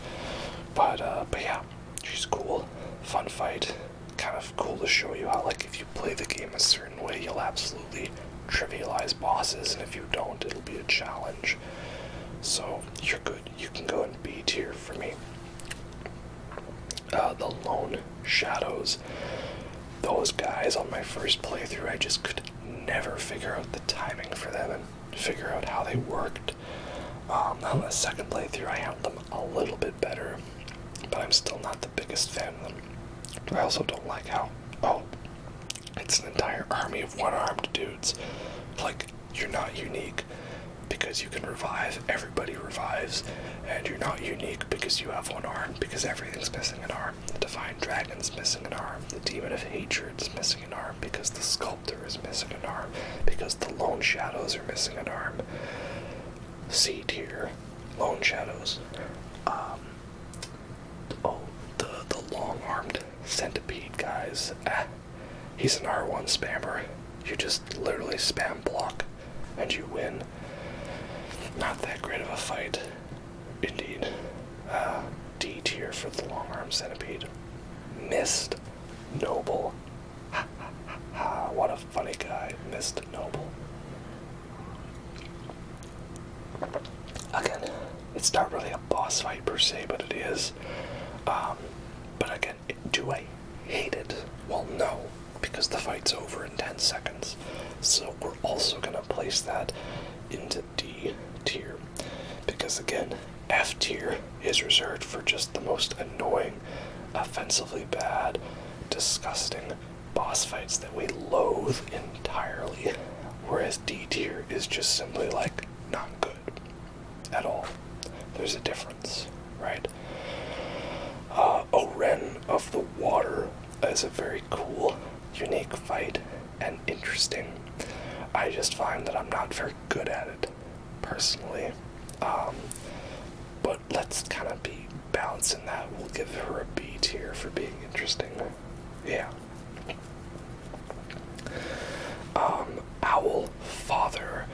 But yeah, she's cool. Fun fight. Kind of cool to show you how, if you play the game a certain way, you'll absolutely trivialize bosses, and if you don't, it'll be a challenge. So, you're good. You can go in B tier for me. The Lone Shadows. Those guys on my first playthrough, I just could never figure out the timing for them and figure out how they worked. On the second playthrough, I handled them a little bit better, but I'm still not the biggest fan of them. I also don't like how, it's an entire army of one-armed dudes. You're not unique. because you can revive, everybody revives, and you're not unique because you have one arm, because everything's missing an arm. The Divine Dragon's missing an arm, the Demon of Hatred's missing an arm, because the Sculptor is missing an arm, because the Lone Shadows are missing an arm. C tier, Lone Shadows. The long-armed centipede guys. He's an R1 spammer. You just literally spam block and you win. Not that great of a fight, indeed. D tier for the long-armed centipede. Mist Noble. What a funny guy, Mist Noble. Again, it's not really a boss fight per se, but it is. But again, do I hate it? Well, no, because the fight's over in 10 seconds. So we're also going to place that into D tier. Because again, F tier is reserved for just the most annoying, offensively bad, disgusting boss fights that we loathe entirely. Whereas D tier is just simply like, not good at all. There's a difference, right? Oren of the Water is a very cool, unique fight, and interesting. I just find that I'm not very good at it, personally. But let's kind of be balancing that. We'll give her a B tier for being interesting. Yeah. Owl Father.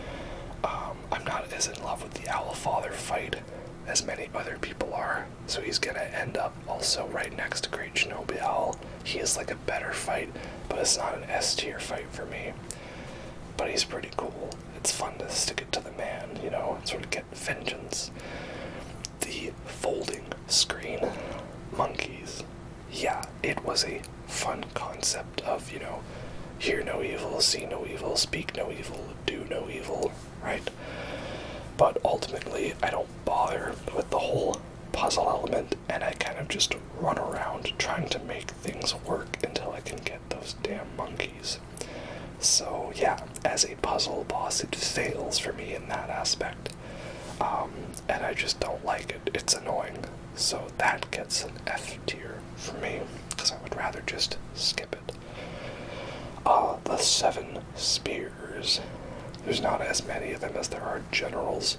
I'm not as in love with the Owl Father fight as many other people are, so he's gonna end up also right next to Great Shinobi Owl. He is like a better fight, but it's not an S tier fight for me. But he's pretty cool. It's fun to stick it to the man, you know, and sort of get vengeance. The folding screen monkeys. Yeah, it was a fun concept of, you know, hear no evil, see no evil, speak no evil, do no evil, right? But ultimately, I don't bother with the whole puzzle element, and I kind of just run around trying to make things work until I can get those damn monkeys. So yeah, as a puzzle boss, it fails for me in that aspect. And I just don't like it. It's annoying. So that gets an F tier for me, because I would rather just skip it. The 7 Spears. There's not as many of them as there are generals,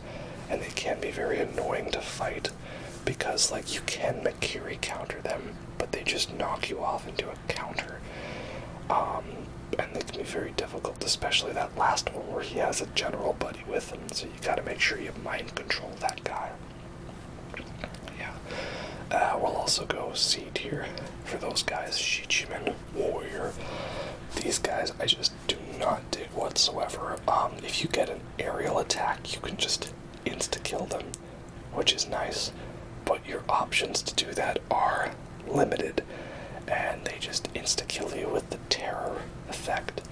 and they can be very annoying to fight, because, like, you can Makiri counter them, but they just knock you off into a counter. And they can be very difficult, especially that last one where he has a general buddy with him, so you gotta make sure you mind control that guy. Yeah. We'll also go C tier for those guys. Shichiman Warrior. These guys I just do not dig whatsoever. If you get an aerial attack, you can just insta-kill them, which is nice, but your options to do that are limited, and they just insta-kill you with the terror effect.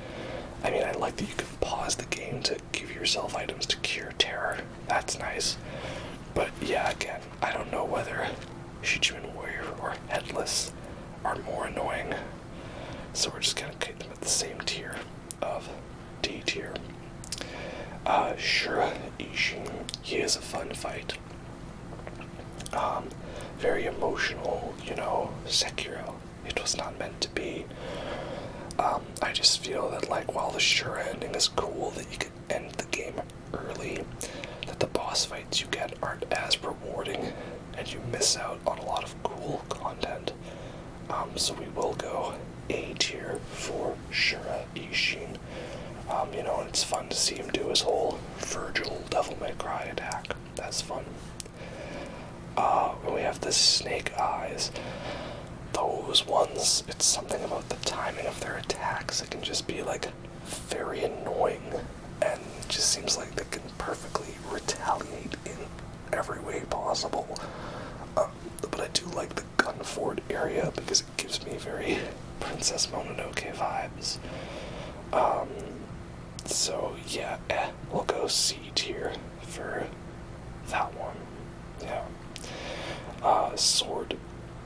I mean, I like that you can pause the game to give yourself items to cure terror. That's nice. But yeah, again, I don't know whether Shichiman Warrior or Headless are more annoying. So we're just gonna keep them at the same tier of D tier. Shura Ishin, he is a fun fight. Very emotional, you know, Sekiro. It was not meant to be. I just feel that, like, while the Shura ending is cool, that you could end the game early, that the boss fights you get aren't as rewarding, and you miss out on a lot of cool content. So we will go A tier for Shura Ishin. You know, and it's fun to see him do his whole Virgil Devil May Cry attack. That's fun. And we have the Snake Eyes. Those ones, it's something about the timing of their attacks. It can just be, like, very annoying, and it just seems like they can perfectly retaliate in every way possible. But I do like the Gunford area because it gives me very Princess Mononoke vibes. So yeah, we'll go C tier for that one. Yeah. Sword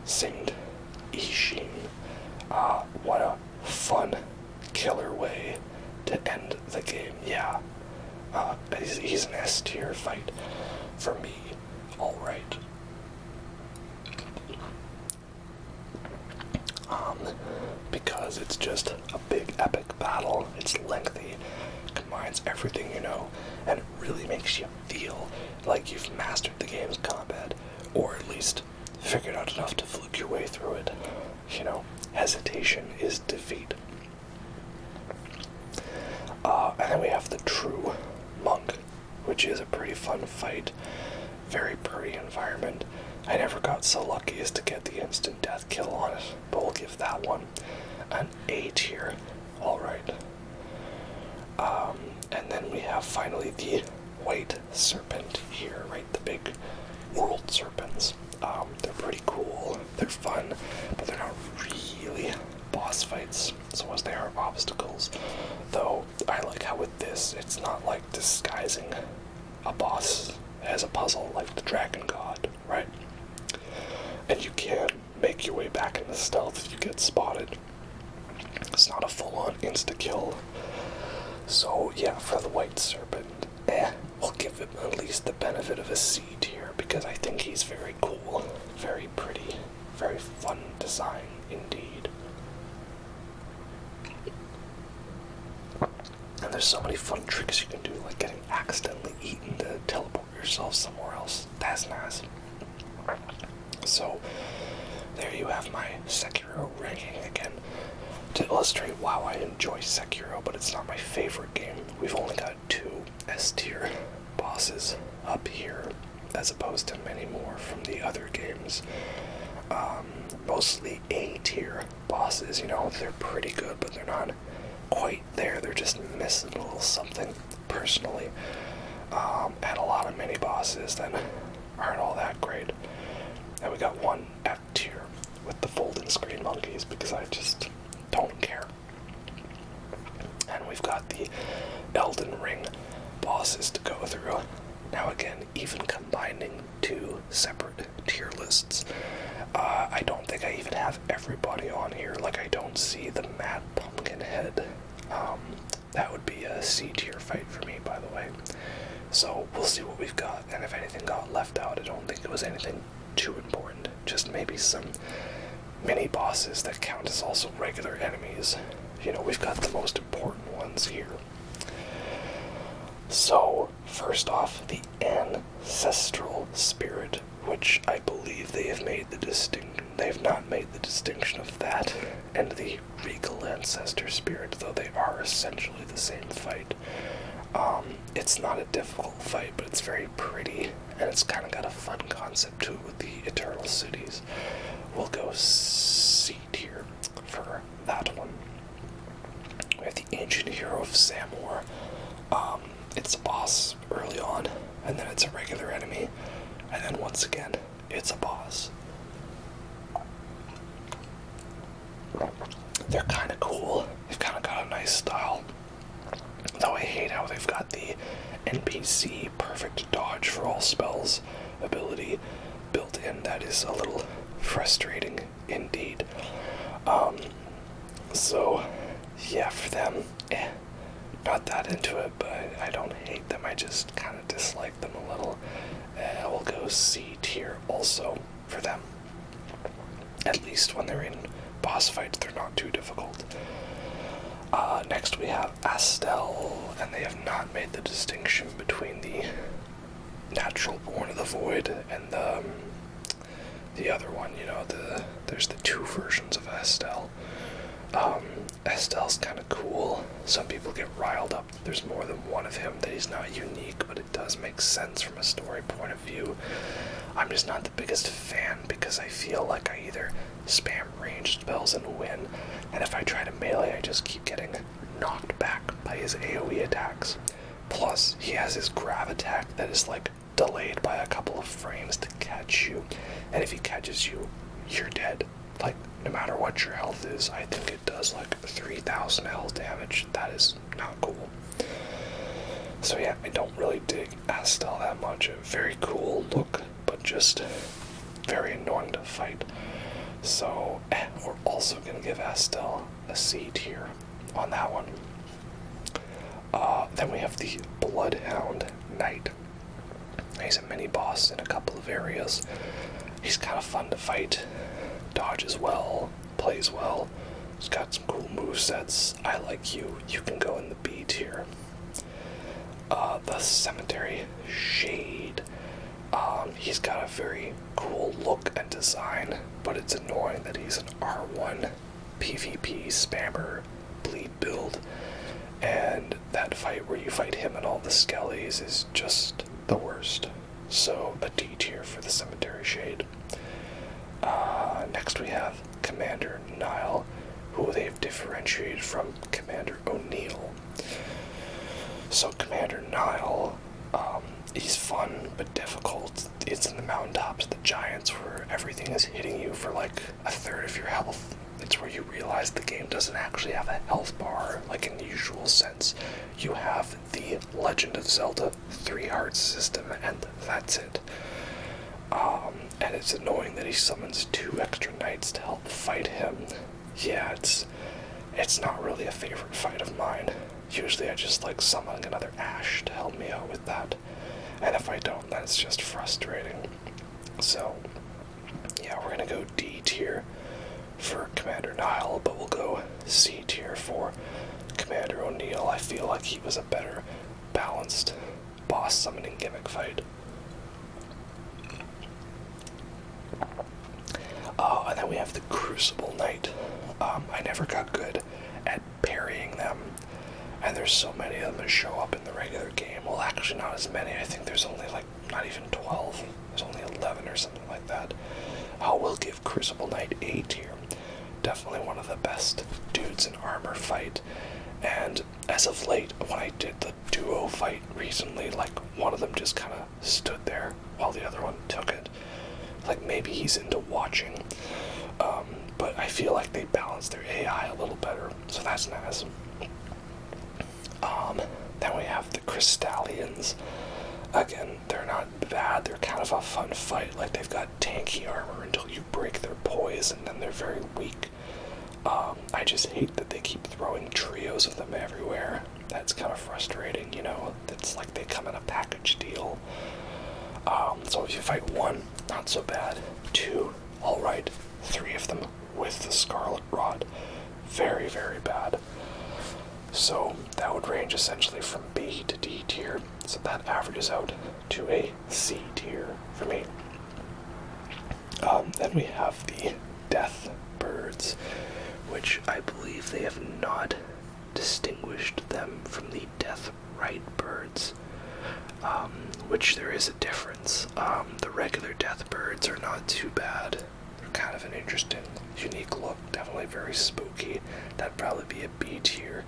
Saint Ishin. What a fun killer way to end the game. Yeah. He's an S tier. because it's just a big epic battle. It's lengthy, combines everything you know, and it really makes you feel like you've mastered the game's combat, or at least figured out enough to fluke your way through it. You know, hesitation is defeat. And then we have the true monk, which is a pretty fun fight. Very pretty environment. I never got so lucky as to get the instant death kill on it, but we'll give that one an A tier. Alright. And then we have finally the white serpent here, right? The big world serpents. They're pretty cool. They're fun, but they're not really boss fights, so as they are obstacles. Though, I like how with this, it's not like disguising a boss as a puzzle like the Dragon God, right? And you can make your way back into stealth if you get spotted. It's not a full-on insta-kill. So yeah, for the white serpent, we'll give him at least the benefit of a C tier, because I think he's very cool, very pretty, very fun design indeed. And there's so many fun tricks you can do, like getting accidentally eaten to teleport yourself somewhere else. That's nice. So, there you have my Sekiro ranking again. To illustrate why I enjoy Sekiro, but it's not my favorite game. We've only got 2 S-tier bosses up here, as opposed to many more from the other games. Mostly A-tier bosses, you know, they're pretty good, but they're not quite there. They're just missing a little something, personally. And a lot of mini bosses that aren't all that great. And we got 1 F-tier with the folding screen monkeys, because I just don't care. And we've got the Elden Ring bosses to go through. Now again, even combining 2 separate tier lists, I don't think I even have everybody on here. Like, I don't see the Mad Pumpkinhead. That would be a C tier fight for me, by the way. So we'll see what we've got, and if anything got left out, I don't think it was anything too important. Just maybe some mini bosses that count as also regular enemies. You know, we've got the most important ones here. So, first off, the Ancestral Spirit, which I believe they have made the distinction. They have not made the distinction of that and the Regal Ancestor Spirit, though they are essentially the same fight. It's not a difficult fight, but it's very pretty, and it's kind of got a fun concept to it with the Eternal Cities. We'll go C tier for that one. We have the Ancient Hero of Zamor. It's a boss early on, and then it's a regular enemy, and then once again, it's a boss. They're kind of cool. They've kind of got a nice style. Though I hate how they've got the NPC perfect dodge for all spells ability built in. That is a little frustrating indeed. So, yeah, for them, not that into it, but I don't hate them. I just kind of dislike them a little. We'll go C tier also for them. At least when they're in boss fights, they're not too difficult. Next we have Astel, and they have not made the distinction between the Natural Born of the Void and the other one, you know, there's the 2 versions of Astel. Astel's kind of cool. Some people get riled up. There's more than one of him, that he's not unique, but it does make sense from a story point of view. I'm just not the biggest fan, because I feel like I either spam ranged spells and win, and if I try to melee, I just keep getting knocked back by his AoE attacks. Plus, he has his grab attack that is like delayed by a couple of frames to catch you, and if he catches you, you're dead. Like, no matter what your health is, I think it does like 3,000 health damage. That is not cool. So yeah, I don't really dig Astel that much. Very cool look, but just very annoying to fight. So, we're also going to give Astel a C tier on that one. Then we have the Bloodhound Knight. He's a mini-boss in a couple of areas. He's kind of fun to fight, dodges well, plays well. He's got some cool movesets. I like you. You can go in the B tier. The Cemetery Shade. He's got a very cool look and design, but it's annoying that he's an R1 PvP spammer bleed build, and that fight where you fight him and all the skellies is just the worst. So a D tier for the Cemetery Shade. Next we have Commander Nile, who they've differentiated from Commander O'Neill. So Commander Nile, he's fun but difficult. It's in the mountaintops, the giants, where everything is hitting you for like a third of your health. It's where you realize the game doesn't actually have a health bar, like in the usual sense. You have the Legend of Zelda 3 Hearts system, and that's it. And it's annoying that he summons 2 extra knights to help fight him. Yeah, it's not really a favorite fight of mine. Usually I just like summoning another Ash to help me out with that. And if I don't, then it's just frustrating. So, yeah, we're gonna go D tier for Commander Nile, but we'll go C tier for Commander O'Neill. I feel like he was a better balanced boss summoning gimmick fight. And then we have the Crucible Knight. I never got good at parrying them, and there's so many of them that show up in the regular game. Well, actually not as many. I think there's only like not even 12. There's only 11 or something like that. We'll give Crucible Knight A tier. Definitely one of the best dudes in armor fight. And as of late, when I did the duo fight recently, like one of them just kind of stood there while the other one took it. Like maybe he's into watching. But I feel like they balance their AI a little better, so that's nice. Then we have the Crystallians. Again, they're not bad, they're kind of a fun fight. Like, they've got tanky armor until you break their poise, and then they're very weak. I just hate that they keep throwing trios of them everywhere. That's kind of frustrating, you know? It's like they come in a package deal. So if you fight 1, not so bad. 2, alright. 3 of them with the Scarlet Rod, very, very bad. So that would range essentially from B to D tier, so that averages out to a C tier for me. Then we have the Death Birds, which I believe they have not distinguished them from the Death Right Birds, which there is a difference. The regular Death Birds are not too bad. They're kind of an interesting, unique look, definitely very spooky. That'd probably be a B tier.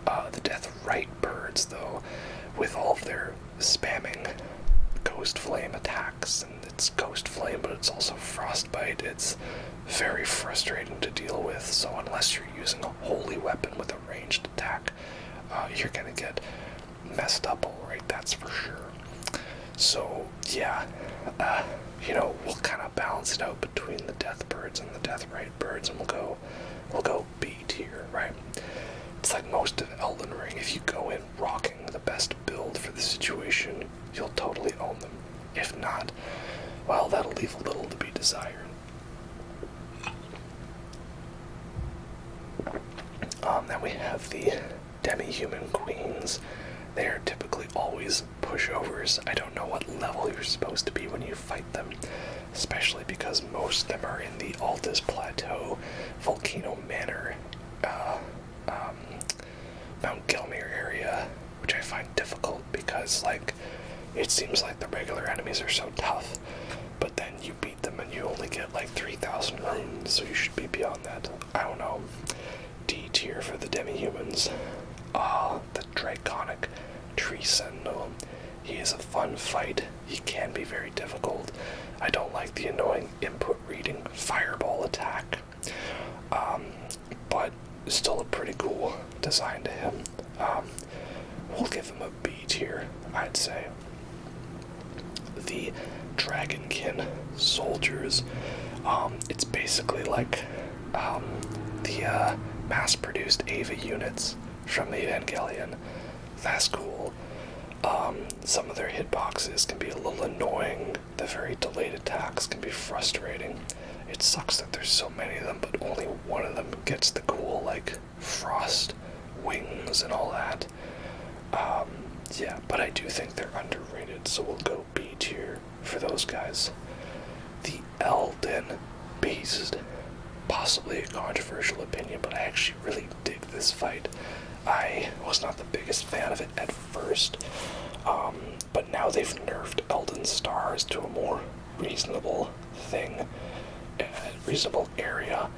The Death Right Birds, though, with all of their spamming Ghost Flame attacks, and it's Ghost Flame, but it's also Frostbite, it's very frustrating to deal with, so unless you're using a holy weapon with a ranged attack, you're gonna get messed up alright, that's for sure. So, yeah, we'll kind of balance it out between the Death Birds and the Death Right Birds, and we'll go B tier, right? It's like most of Elden Ring. If you go in rocking the best build for the situation, you'll totally own them. If not, well, that'll leave a little to be desired. Then we have the Demi-Human Queens. They are typically always pushovers. I don't know what level you're supposed to be when you fight them, especially because most of them are in the Altus Plateau, Volcano Manor, Mount Gelmir area, which I find difficult because, like, it seems like the regular enemies are so tough, but then you beat them and you only get like 3,000 runes, so you should be beyond that. I don't know. D tier for the demi-humans. The Draconic Tree Sentinel. He is a fun fight. He can be very difficult. I don't like the annoying input reading fireball attack, but still a pretty cool design to him. We'll give him a B tier, I'd say. The Dragonkin Soldiers. It's basically like the mass-produced Ava units from Evangelion. That's cool. Some of their hitboxes can be a little annoying. The very delayed attacks can be frustrating. It sucks that there's so many of them, but only one gets the cool, like, frost wings and all that. Yeah, but I do think they're underrated, so we'll go B tier for those guys. The Elden Beast. Possibly a controversial opinion, but I actually really dig this fight. I was not the biggest fan of it at first, but now they've nerfed Elden Stars to a more reasonable thing, reasonable area,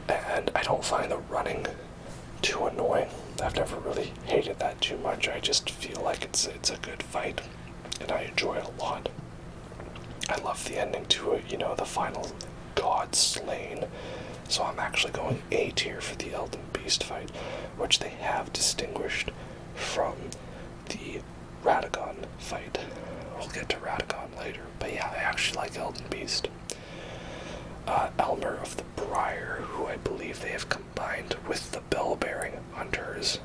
and I don't find the running too annoying. I've never really hated that too much. I just feel like it's a good fight, and I enjoy it a lot. I love the ending to it, you know, the final god slain. So I'm actually going A tier for the Elden Beast fight, which they have distinguished from the Radagon fight. We'll get to Radagon later, but yeah, I actually like Elden Beast. Elmer of the Briar, who I believe they have combined with the Bell-bearing Hunters.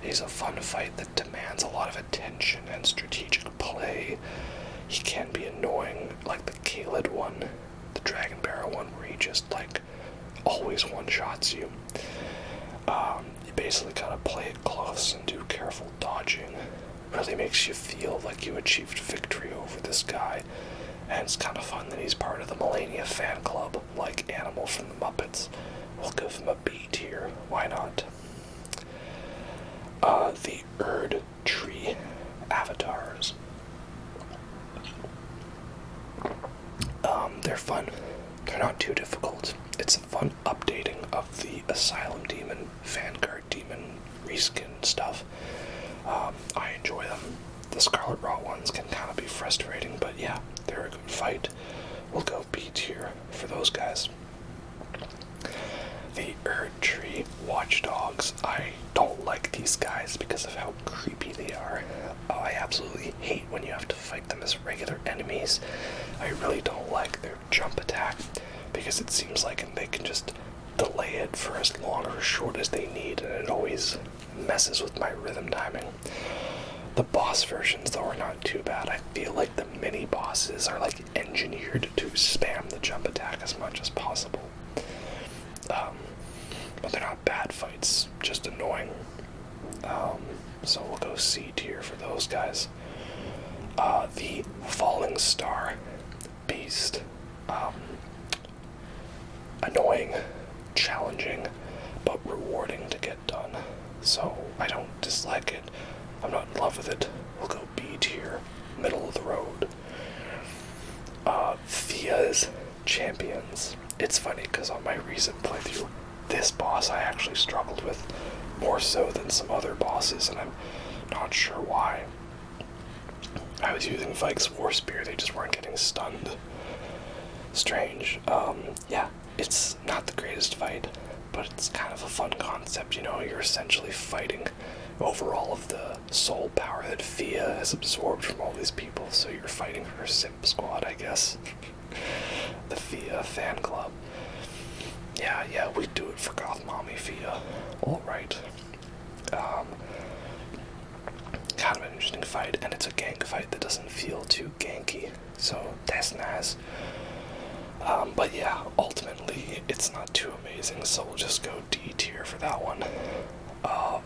He's a fun fight that demands a lot of attention and strategic play. He can be annoying, like the Kaled one, the Dragon Barrow one, where he just, like, always one-shots you. You basically gotta play it close and do careful dodging. Really makes you feel like you achieved victory over this guy. And it's kind of fun that he's part of the Melania fan club, like Animal from the Muppets. We'll give him a B tier. Why not? The Erdtree avatars. They're fun. They're not too difficult. It's a fun updating of the Asylum Demon, Vanguard Demon reskin stuff. I enjoy them. The Scarlet Rot ones can kind of be frustrating, but yeah, they're a good fight. We'll go B tier for those guys. The Erdtree Watchdogs. I don't like these guys because of how creepy they are. I absolutely hate when you have to fight them as regular enemies. I really don't like their jump attack because it seems like they can just delay it for as long or short as they need, and it always messes with my rhythm timing. The boss versions, though, are not too bad. I feel like the mini bosses are like engineered to spam the jump attack as much as possible. But they're not bad fights, just annoying. So we'll go C tier for those guys. The Falling Star Beast. Annoying, challenging, but rewarding to get done. So I don't dislike it. I'm not in love with it. We'll go B tier, middle of the road. Thea's Champions. It's funny because on my recent playthrough, this boss I actually struggled with more so than some other bosses, and I'm not sure why. I was using Vike's War Spear, they just weren't getting stunned. Strange. Yeah, it's not the greatest fight, but it's kind of a fun concept, you know, you're essentially fighting over all of the soul power that Thea has absorbed from all these people, so you're fighting her simp squad, I guess. The Thea fan club. Yeah, we do it for Goth Mommy Thea. Alright. Kind of an interesting fight, and it's a gank fight that doesn't feel too ganky, so that's nice. But yeah, ultimately, it's not too amazing, so we'll just go D tier for that one.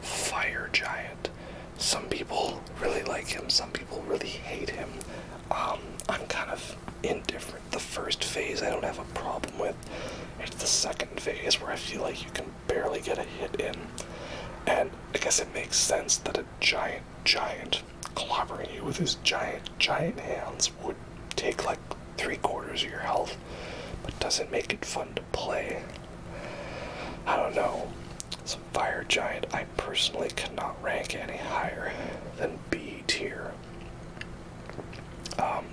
Fire Giant. Some people really like him, some people really hate him. I'm kind of indifferent. The first phase I don't have a problem with. It's the second phase where I feel like you can barely get a hit in. And I guess it makes sense that a giant clobbering you with his giant hands would take like 3/4 of your health, but doesn't make it fun to play. I don't know. So Fire Giant, I personally cannot rank any higher than B tier.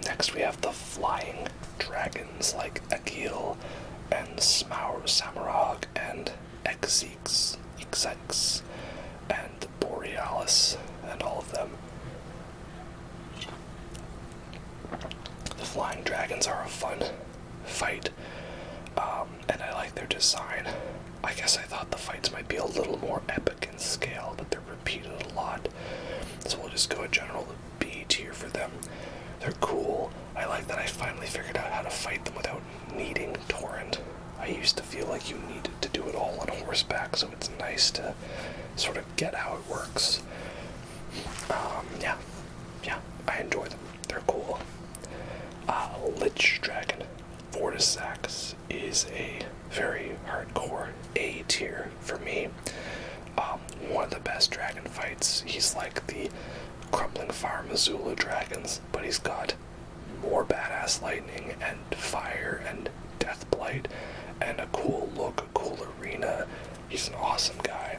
Next we have the Flying Dragons like Agil and Samarag and Exex and Borealis and all of them. The Flying Dragons are a fun fight, and I like their design. I guess I thought the fights might be a little more epic in scale, but they're repeated a lot. So we'll just go a general B tier for them. They're cool. I like that I finally figured out how to fight them without needing Torrent. I used to feel like you needed to do do it all on horseback, so it's nice to sort of get how it works. Yeah, I enjoy them. They're cool. Lich Dragon Vortisax is a very hardcore A tier for me. One of the best dragon fights. He's like the Crumbling Fire Missoula dragons, but he's got more badass lightning and fire and death blight and a cool look, a cool arena. He's an awesome guy.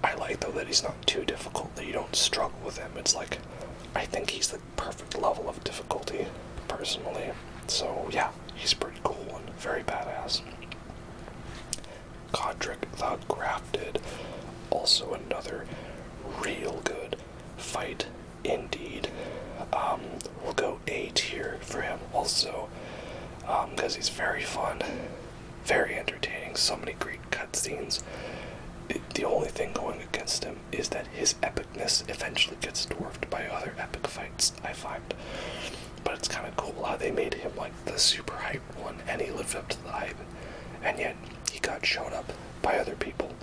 I like though that he's not too difficult, that you don't struggle with him. It's like, I think he's the perfect level of difficulty, personally. So yeah, he's pretty cool and very badass. Godric the Grafted, also another real good fight indeed. We'll go A tier for him also, because he's very fun, very entertaining, so many great cutscenes. The only thing going against him is that his epicness eventually gets dwarfed by other epic fights, I find. But it's kind of cool how they made him like the super hyped one, and he lived up to the hype, and yet he got shown up by other people.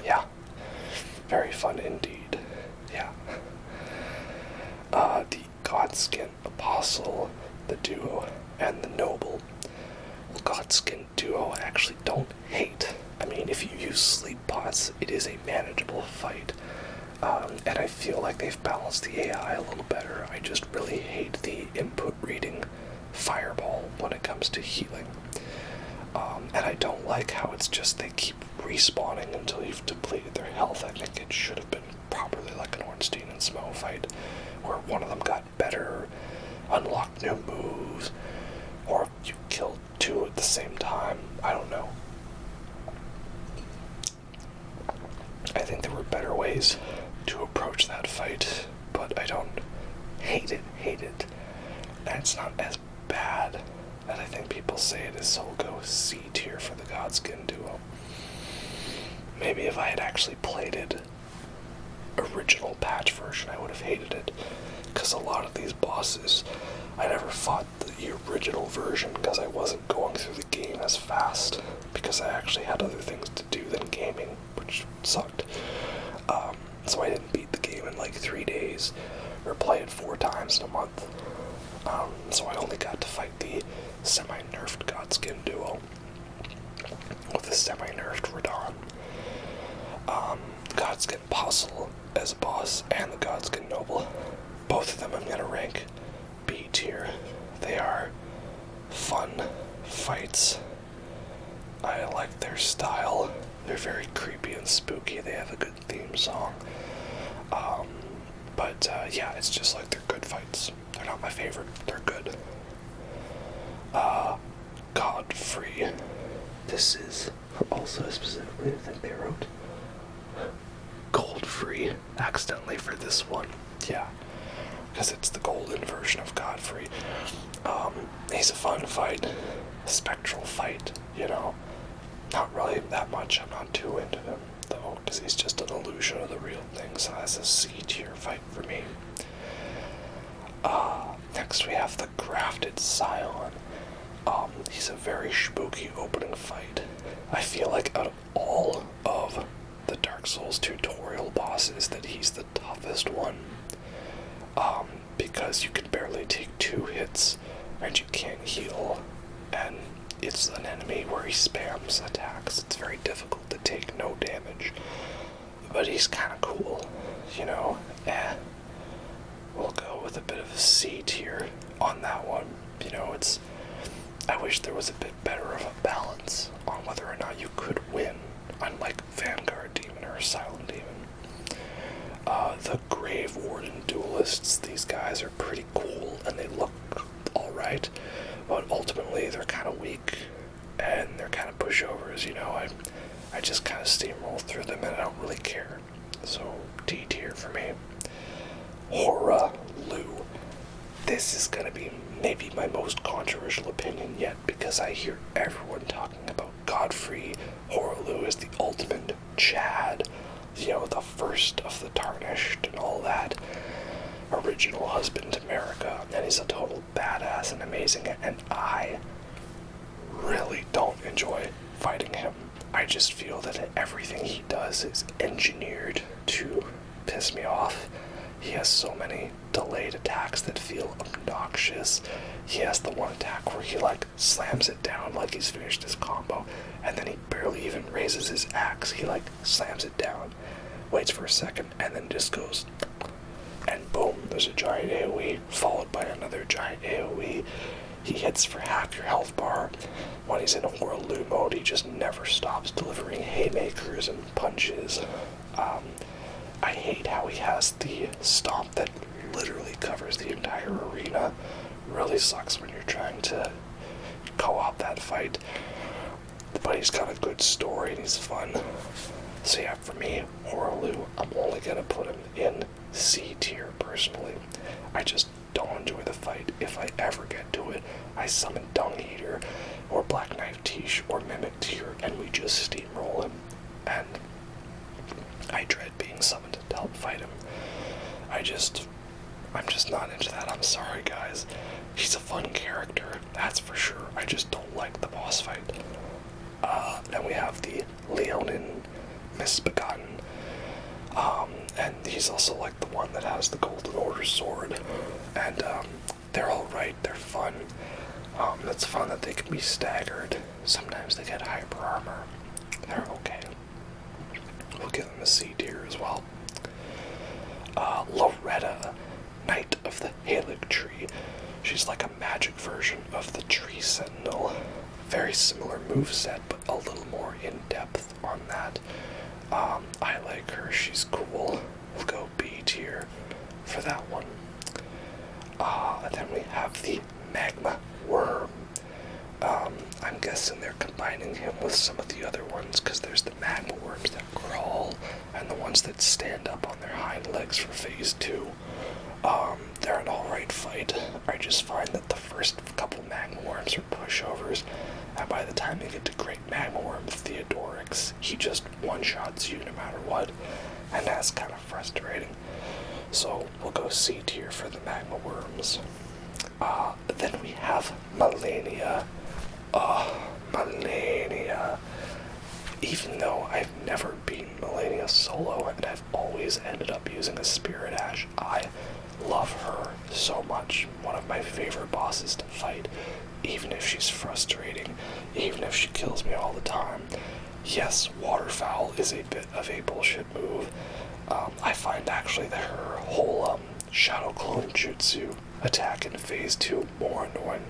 Yeah, very fun indeed. Yeah. The Godskin Apostle, the duo, and the Noble. Well, Godskin duo I actually don't hate. I mean, if you use sleep pots, it is a manageable fight. And I feel like they've balanced the AI a little better. I just really hate the input reading fireball when it comes to healing. And I don't like how it's just they keep respawning until you've depleted their health. I think it should have been properly like an Ornstein and Smo fight, where one of them got better, unlocked new moves, or you killed two at the same time. I don't know. I think there were better ways to approach that fight, but I don't hate it. And it's not as bad as I think people say it is, so we'll go C tier for the Godskin duo. Maybe if I had actually played it original patch version, I would have hated it, because a lot of these bosses, I never fought the original version because I wasn't going through the game as fast, because I actually had other things to do than gaming, which sucked. So I didn't beat the game in like 3 days, or play it 4 times in a month. So I only got to fight the semi-nerfed Godskin duo with the semi-nerfed Radon. Godskin Apostle as a boss and the Godskin Noble. Both of them I'm gonna rank B tier. They are fun fights. I like their style. They're very creepy and spooky. They have a good theme song. But yeah, it's just like they're good fights. They're not my favorite. They're good. Godfrey. This is also specifically, I think they wrote Goldfrey accidentally for this one. Yeah, because it's the golden version of Godfrey. He's a fun fight, a spectral fight, you know. Not really that much. I'm not too into him, though, because he's just an illusion of the real thing, so that's a C tier fight for me. Next we have the Grafted Scion. He's a very spooky opening fight. I feel like out of all of the Dark Souls tutorial bosses that he's the toughest one. Because you can barely take 2 hits, and you can't heal, and it's an enemy where he spams attacks. It's very difficult to take no damage. But he's kind of cool, you know. We'll go with a bit of a C tier on that one. You know, I wish there was a bit better of a balance on whether or not you could win, unlike Vanguard Demon or Silent Demon. The Grave Warden Duelists, these guys are pretty cool, and they look alright, but ultimately they're kind of weak, and they're kind of pushovers, you know. I just kind of steamroll through them, and I don't really care. So, D tier for me. Hora Lu. This is going to be maybe my most controversial opinion yet, because I hear everyone talking about Godfrey. Hora Lu is the ultimate Chad, you know, the first of the Tarnished and all that. Original husband to Marika, and he's a total badass and amazing, and I really don't enjoy just feel that everything he does is engineered to piss me off. He has so many delayed attacks that feel obnoxious. He has the one attack where he like slams it down like he's finished his combo, and then he barely even raises his axe. He like slams it down, waits for a second, and then just goes, and boom, there's a giant AoE, followed by another giant AoE. He hits for half your health bar. When he's in Horaloo mode, he just never stops delivering haymakers and punches. I hate how he has the stomp that literally covers the entire arena. Really sucks when you're trying to co-op that fight. But he's got a good story and he's fun. So yeah, for me, Horaloo, I'm only gonna put him in C tier personally. I just don't enjoy the fight. If I ever get to it, I summon Dung Eater or Black Knife Tish or Mimic tier and we just steamroll him. And I dread being summoned to help fight him. I'm just not into that. I'm sorry, guys. He's a fun character, that's for sure. I just don't like the boss fight. Then we have the Leonin Misbegotten. And he's also like the one that has the Golden Order sword. And they're alright, they're fun. It's fun that they can be staggered. Sometimes they get hyper armor. They're okay. We'll give them a C tier as well. Loretta, Knight of the Erdtree. She's like a magic version of the Tree Sentinel. Very similar moveset, but a little more in-depth on that. I like her, she's cool. We'll go B tier for that one. Then we have the Magma Worm. I'm guessing they're combining him with some of the other ones, because there's the magma worms that crawl, and the ones that stand up on their hind legs for phase 2. They're an alright fight. I just find that the first couple magma worms are pushovers, and by the time you get to Great Magma Worm Theodorix, he just one-shots you no matter what, and that's kind of frustrating. So we'll go C tier for the magma worms. Then we have Malenia. Malenia. Even though I've never beaten Malenia solo and I've always ended up using a Spirit Ash, I love her so much. One of my favorite bosses to fight, even if she's frustrating, even if she kills me all the time. Yes, Waterfowl is a bit of a bullshit move. I find actually that her whole Shadow Clone Jutsu attack in phase 2 more annoying.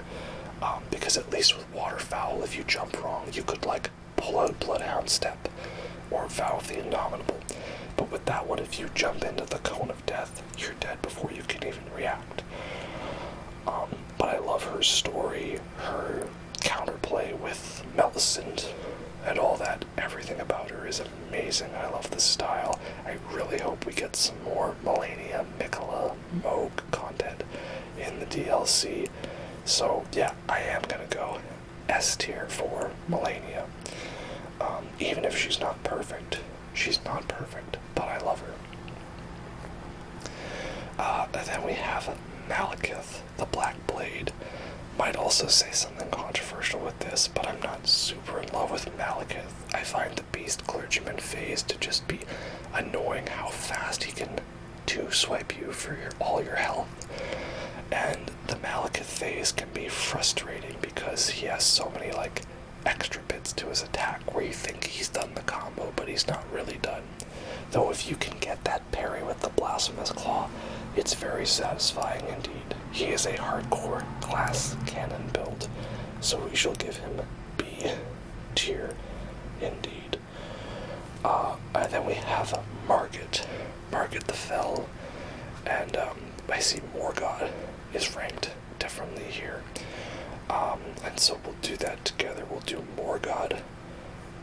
Because at least with Waterfowl, if you jump wrong, you could like pull out Bloodhound Step or Vow of the Indomitable. But with that one, if you jump into the Cone of Death, you're dead before you can even react. But I love her story, her counterplay with Melisande, and all that. Everything about her is amazing. I love the style. I really hope we get some more Malenia, Mikola, Moog content in the DLC. So yeah, I am gonna go S tier for Malenia. Even if she's not perfect. She's not perfect, but I love her. And then we have Malekith, the Black Blade. Might also say something controversial with this, but I'm not super in love with Malekith. I find the Beast Clergyman phase to just be annoying how fast he can two-swipe you for all your health. And the Malekith phase can be frustrating because he has so many like extra bits to his attack where you think he's done the combo, but he's not really done. Though if you can get that parry with the Blasphemous Claw, it's very satisfying indeed. He is a hardcore glass cannon build, so we shall give him B tier indeed. And then we have Margit the Fell, and I see Morgott is ranked differently here. And so we'll do that together. We'll do Morgott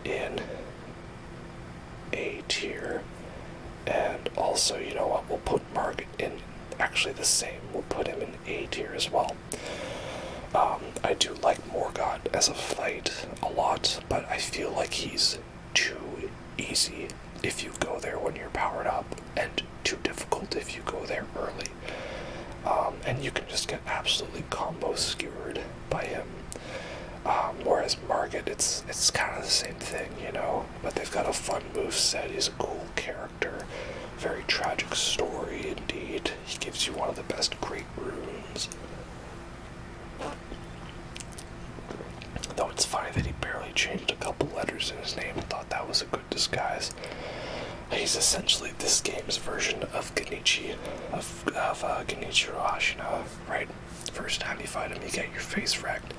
in A tier. And also, you know what, we'll put Margit in actually the same. We'll put him in A tier as well. I do like Morgott as a fight a lot, but I feel like he's too easy if you go there when you're powered up, and too difficult if you go there early. And you can just get absolutely combo skewered by him. Whereas Margit, it's kind of the same thing, you know, but they've got a fun moveset. He's a cool character, very tragic story indeed. He gives you one of the best great runes. Though it's funny that he barely changed a couple letters in his name. I thought that was a good disguise. He's essentially this game's version of Genichiro Ashina, right? First time you fight him, you get your face wrecked.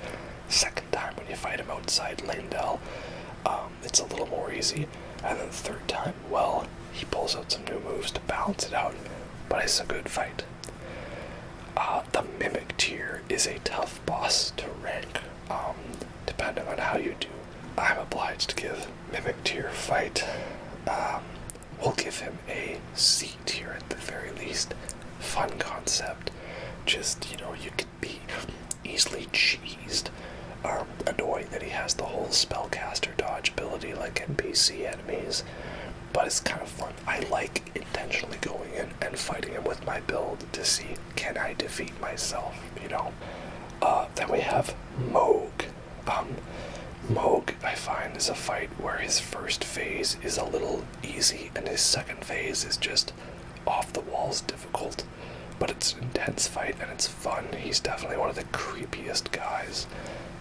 Second time when you fight him outside Leyndell, it's a little more easy. And then the third time, well, he pulls out some new moves to balance it out, but it's a good fight. The Mimic tier is a tough boss to rank, depending on how you do. I'm obliged to give Mimic tier fight. We'll give him a C tier at the very least. Fun concept. Just, you know, you could be easily cheesed. Annoying that he has the whole spellcaster dodge ability like NPC enemies, but it's kind of fun. I like intentionally going in and fighting him with my build to see, can I defeat myself, you know? Then we have Moog. Moog, I find, is a fight where his first phase is a little easy and his second phase is just off the walls difficult. But it's an intense fight and it's fun. He's definitely one of the creepiest guys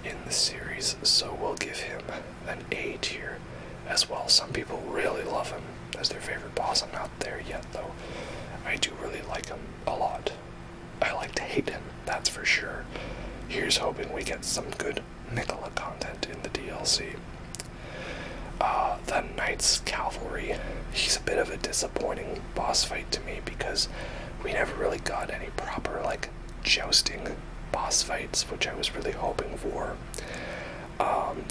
in the series, so we'll give him an A tier as well. Some people really love him as their favorite boss. I'm not there yet, though. I do really like him a lot. I like to hate him, that's for sure. Here's hoping we get some good Nicola content in the DLC. The Knights Cavalry. He's a bit of a disappointing boss fight to me because we never really got any proper, like, jousting boss fights, which I was really hoping for.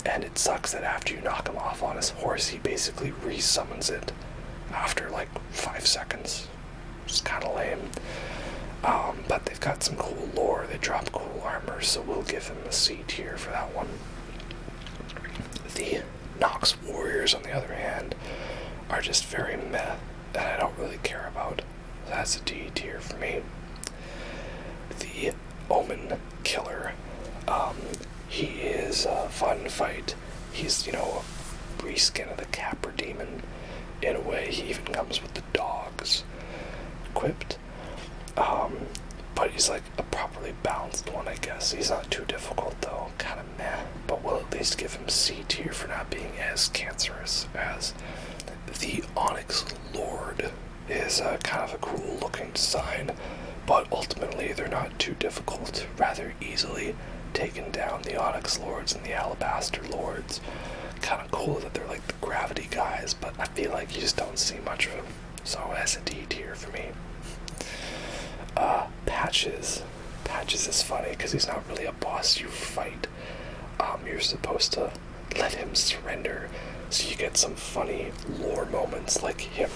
And it sucks that after you knock him off on his horse, he basically re-summons it after, like, 5 seconds. It's kind of lame. But they've got some cool lore. They drop cool armor, so we'll give him a C tier for that one. The Nox Warriors, on the other hand, are just very meh, and I don't really care about. That's a D tier for me. The Omen Killer. He is a fun fight. He's, you know, a reskin of the Capra Demon in a way. He even comes with the dogs equipped. But he's like a properly balanced one, I guess. He's not too difficult though, kind of meh. But we'll at least give him C tier for not being as cancerous as the Onyx Lord. Is kind of a cool looking design, but ultimately they're not too difficult, rather easily taken down the Onyx Lords and the Alabaster Lords. Kind of cool that they're like the gravity guys, but I feel like you just don't see much of them, so that's a D tier for me. Patches. Patches is funny because he's not really a boss you fight. You're supposed to let him surrender, so you get some funny lore moments like him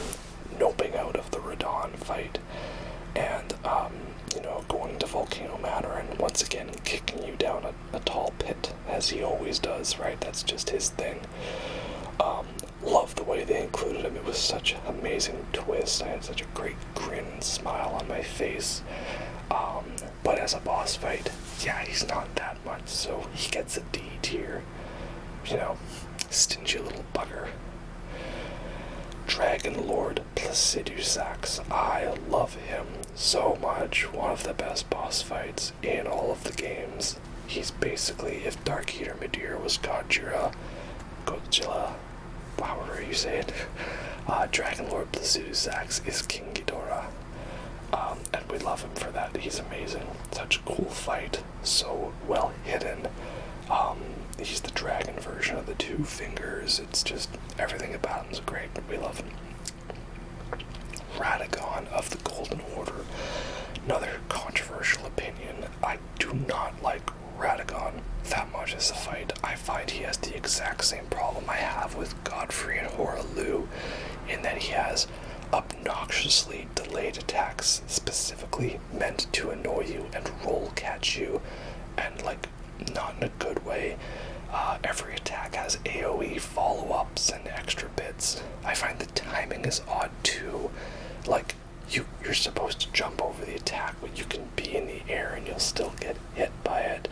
noping out of the Radon fight and, you know, going to Volcano Manor and once again kicking you down a tall pit, as he always does, right? That's just his thing. Love the way they included him. It was such an amazing twist. I had such a great grin and smile on my face. But as a boss fight, yeah, he's not that much, so he gets a D tier. You know, stingy little bugger. Dragon Lord Placidusax. I love him so much. One of the best boss fights in all of the games. He's basically, if Dark Eater Medir was Godzilla, however you say it, Dragon Lord Placidusax is King Ghidorah. And we love him for that. He's amazing. Such a cool fight. So well hidden. He's the dragon version of the Two Fingers. It's just, everything about him's great. We love him. Radagon of the Golden Order. Another controversial opinion. I do not like Radagon that much as a fight. I find he has the exact same problem I have with Godfrey and Hoarah in that he has obnoxiously delayed attacks specifically meant to annoy you and roll catch you, and like not in a good way. Every attack has AoE follow-ups and extra bits. I find the timing is odd too. Like, you're supposed to jump over the attack, but you can be in the air and you'll still get hit by it.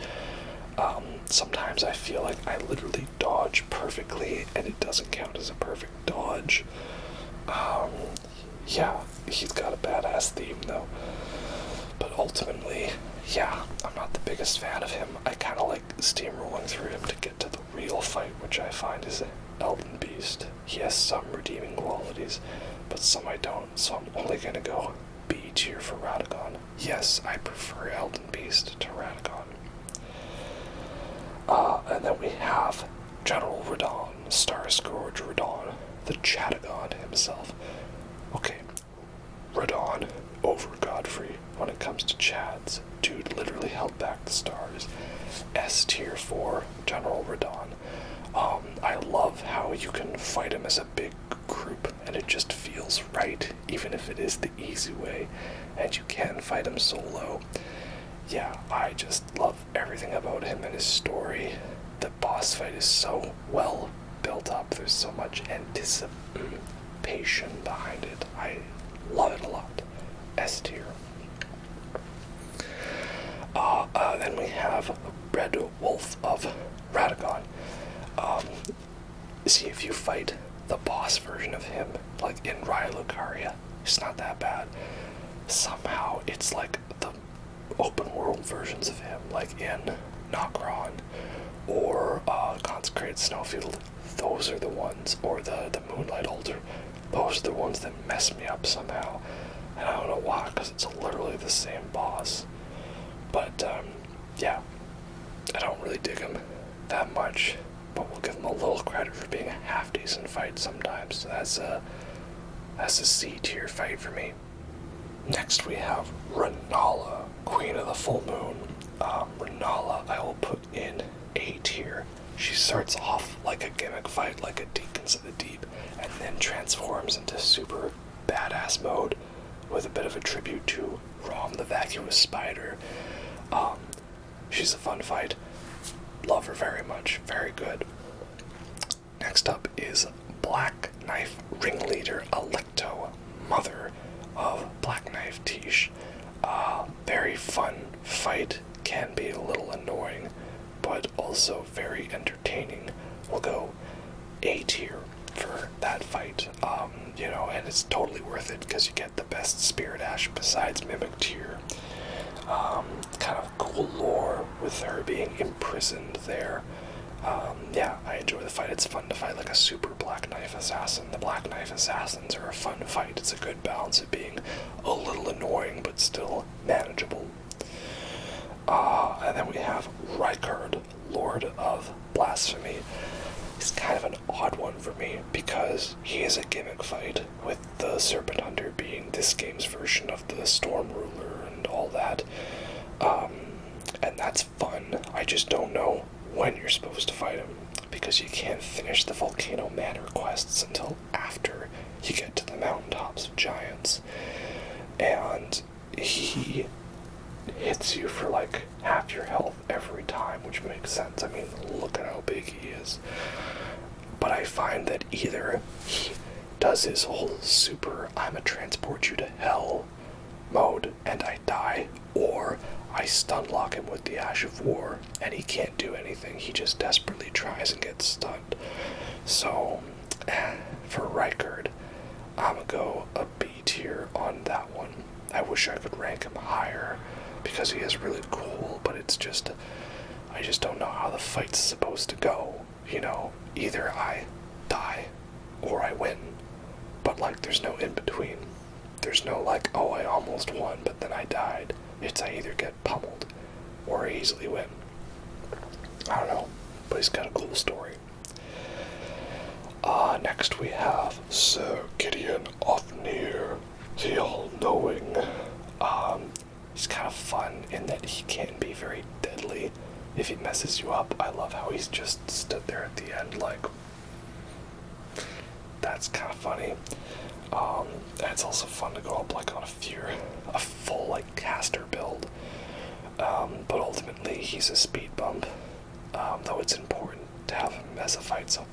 sometimes I feel like I literally dodge perfectly, and it doesn't count as a perfect dodge. Yeah, he's got a badass theme though. But ultimately, yeah, I'm not the biggest fan of him. I kind of like steamrolling through him to get to the real fight, which I find is Elden Beast. He has some redeeming qualities, but some I don't, so I'm only gonna go B tier for Radagon. Yes, I prefer Elden Beast to Radagon. And then we have General Radon, Star Scourge Radon, the Chatagon himself. Okay, Radon over Godfrey when it comes to Chads. Dude literally held back the stars. S tier for General Radon. I love how you can fight him as a big group, and it just feels right, even if it is the easy way, and you can fight him solo. Yeah, I just love everything about him and his story. The boss fight is so well built up. There's so much anticipation behind it. I love it a lot. S tier. Then we have Red Wolf of Radagon. See, if you fight the boss version of him, like in Raya Lucaria, it's not that bad. Somehow it's like the open world versions of him, like in Nokron or Consecrated Snowfield. Those are the ones, or the Moonlight Altar. Those are the ones that mess me up somehow. And I don't know why, because it's literally the same boss. But, yeah, I don't really dig him that much, but we'll give him a little credit for being a half-decent fight sometimes. So that's a C tier fight for me. Next we have Renala, Queen of the Full Moon. Renala I will put in A tier. She starts off like a gimmick fight, like a Deacons of the Deep, and then transforms into super badass mode with a bit of a tribute to Rom the Vacuous Spider. She's a fun fight. Love her very much. Very good. Next up is Black Knife Ringleader Alecto, mother of Black Knife Tish. Very fun fight. Can be a little annoying, but also very entertaining. We'll go A tier for that fight. And it's totally worth it because you get the best Spirit Ash besides Mimic Tier. Kind of cool lore with her being imprisoned there. Yeah, I enjoy the fight. It's fun to fight like a super Black Knife Assassin. The Black Knife Assassins are a fun fight. It's a good balance of being a little annoying but still manageable. And then we have Rykard, Lord of Blasphemy. He's kind of an odd one for me because he is a gimmick fight, with the Serpent Hunter being this game's version of the Storm Ruler and all that. And that's fun. I just don't know when you're supposed to fight him, because you can't finish the Volcano Manor quests until after you get to the mountaintops of giants. And he hits you for like half your health every time, which makes sense. I mean, look at how big he is. But I find that either he does his whole super I'ma transport you to hell mode and I die, or I stun lock him with the Ash of War and he can't do anything. He just desperately tries and gets stunned. So for Rykard, I'm gonna go a B tier on that one. I wish I could rank him higher because he is really cool, but it's just, I just don't know how the fight's supposed to go. Either I die or I win, but like there's no in between. There's no like, oh, I almost won, but then I died. It's I either get pummeled or I easily win. I don't know, but he's got a cool story. Next we have Sir Gideon Ofnir, the All-Knowing. He's kind of fun in that he can be very deadly if he messes you up. I love how he's just stood there at the end like, that's kind of funny. And it's also fun to go up like on a full like caster build. But ultimately he's a speed bump, though it's important to have him as a fight, so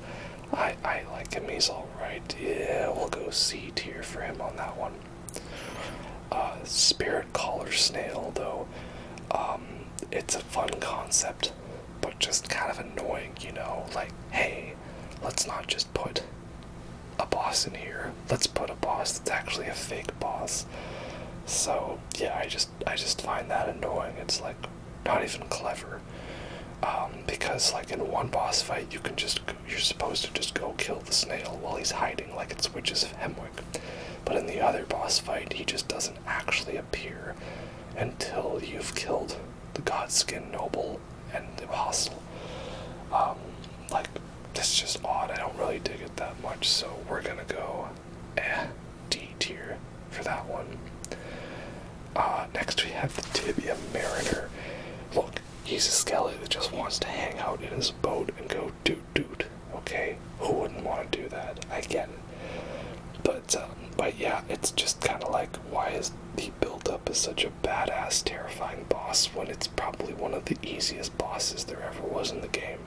I like him. He's alright. Yeah, we'll go C tier for him on that one. Spirit Collar Snail, though, it's a fun concept, but just kind of annoying, like, hey, let's not just put a boss in here, let's put a boss that's actually a fake boss. So yeah, I just find that annoying. It's like not even clever. Because like in one boss fight you're supposed to just go kill the snail while he's hiding like it's Witches of Hemwick. But in the other boss fight he just doesn't actually appear until you've killed the Godskin Noble and the Apostle. Like, it's just odd. I don't really dig it that much, so we're gonna go D tier for that one. Next we have the Tibia Mariner. Look, he's a skeleton that just wants to hang out in his boat and go doot, okay? Who wouldn't want to do that? I get it. But yeah, it's just kind of like, why is he built up as such a badass, terrifying boss when it's probably one of the easiest bosses there ever was in the game?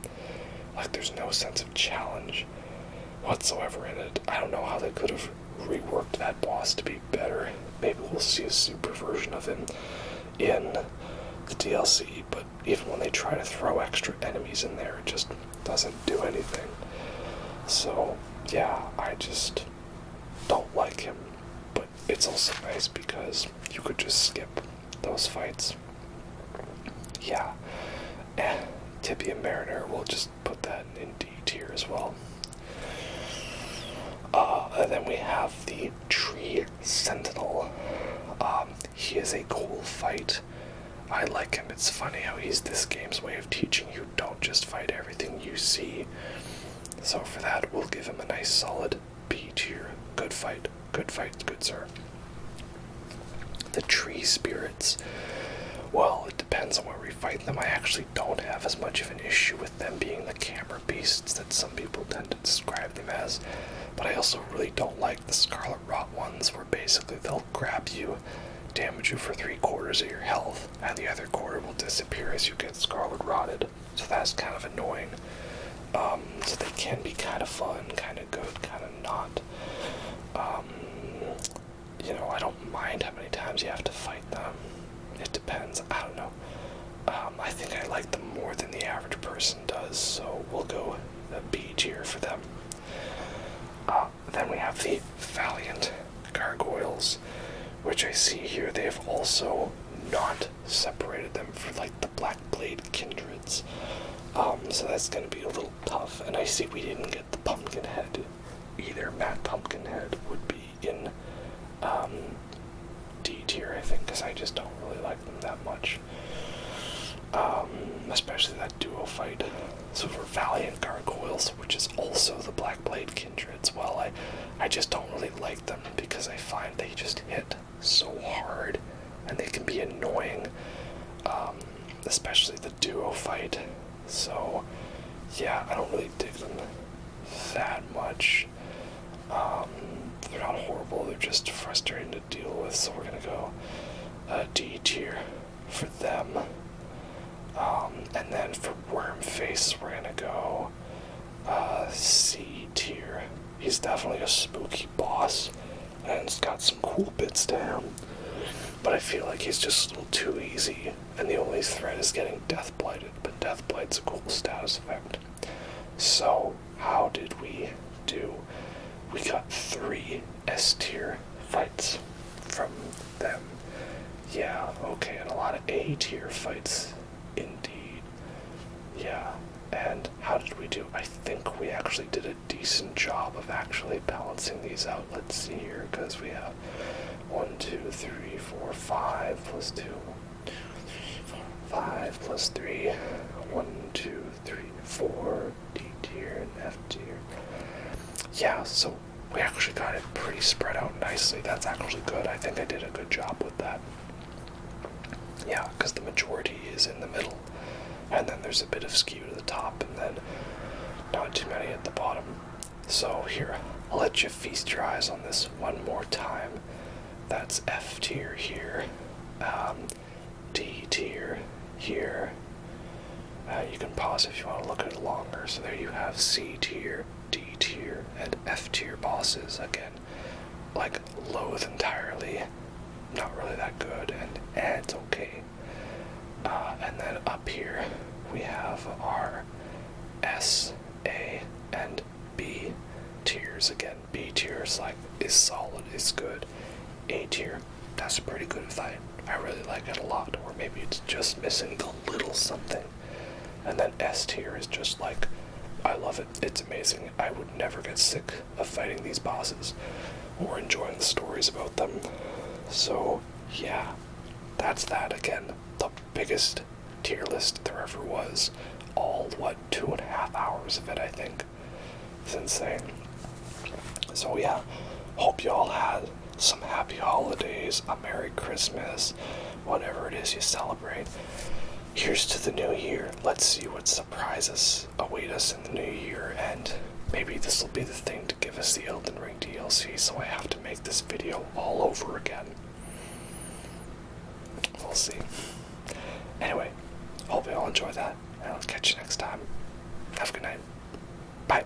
Like, there's no sense of challenge whatsoever in it. I don't know how they could have reworked that boss to be better. Maybe we'll see a super version of him in the DLC, but even when they try to throw extra enemies in there, it just doesn't do anything. So, yeah, I just don't like him, but it's also nice because you could just skip those fights. Yeah, Tibia Mariner, we'll just put that in D tier as well. And then we have the Tree Sentinel. He is a cool fight. I like him. It's funny how he's this game's way of teaching you don't just fight everything you see. So for that, we'll give him a nice solid B tier. Good fight, good sir. The Tree Spirits. Well, it depends on where we fight them. I actually don't have as much of an issue with them being the camera beasts that some people tend to describe them as. But I also really don't like the Scarlet Rot ones, where basically they'll grab you, damage you for 3/4 of your health, and the other quarter will disappear as you get Scarlet Rotted. So that's kind of annoying. So they can be kind of fun, kind of good, kind of not. I don't mind how many times you have to fight them. It depends. I don't know. I think I like them more than the average person does, so we'll go a B tier for them. Then we have the Valiant Gargoyles, which I see here they have also not separated them for like the Black Blade Kindreds. So that's going to be a little tough. And I see we didn't get the Pumpkinhead either. Matt Pumpkinhead would be in D tier, I think, because I just don't really like them that much. Especially that duo fight. So for Valiant Gargoyles, which is also the Black Blade Kindreds, well, I just don't really like them because I find they just hit so hard and they can be annoying, especially the duo fight. So yeah, I don't really dig them that much. They're not horrible, they're just frustrating to deal with, so we're gonna go D tier for them. And then for Wormface, we're gonna go C tier. He's definitely a spooky boss, and it's got some cool bits to him, but I feel like he's just a little too easy, and the only threat is getting Death Blighted, but Death Blight's a cool status effect. So, how did we do? We got 3 S tier fights from them. Yeah, okay, and a lot of A tier fights, indeed. Yeah, and how did we do? I think we actually did a decent job of actually balancing these out. Let's see here, because we have 1, 2, 3, 4, 5 plus 2, 5 plus 3, 1, 2, 3, 4, D tier and F tier. Yeah, so we actually got it pretty spread out nicely. That's actually good. I think I did a good job with that. Yeah, because the majority is in the middle, and then there's a bit of skew to the top, and then not too many at the bottom. So here, I'll let you feast your eyes on this one more time. That's F tier here, D tier here. You can pause if you want to look at it longer. So there you have C tier, D tier, and F tier bosses. Again, like, loathe entirely, not really that good, and it's okay. And then up here we have our S, A, and B tiers. Again, B tier is solid, is good. A tier, that's a pretty good fight. I really like it a lot. Or maybe it's just missing the little something. And then S tier is just like, I love it. It's amazing. I would never get sick of fighting these bosses or enjoying the stories about them. So, yeah, that's that again. The biggest tier list there ever was. All, 2.5 hours of it, I think. It's insane. So, yeah, hope y'all had some happy holidays, a Merry Christmas, whatever it is you celebrate. Here's to the new year. Let's see what surprises await us in the new year, and maybe this will be the thing to give us the Elden Ring DLC, so I have to make this video all over again. We'll see. Anyway, hope you all enjoy that, and I'll catch you next time. Have a good night. Bye.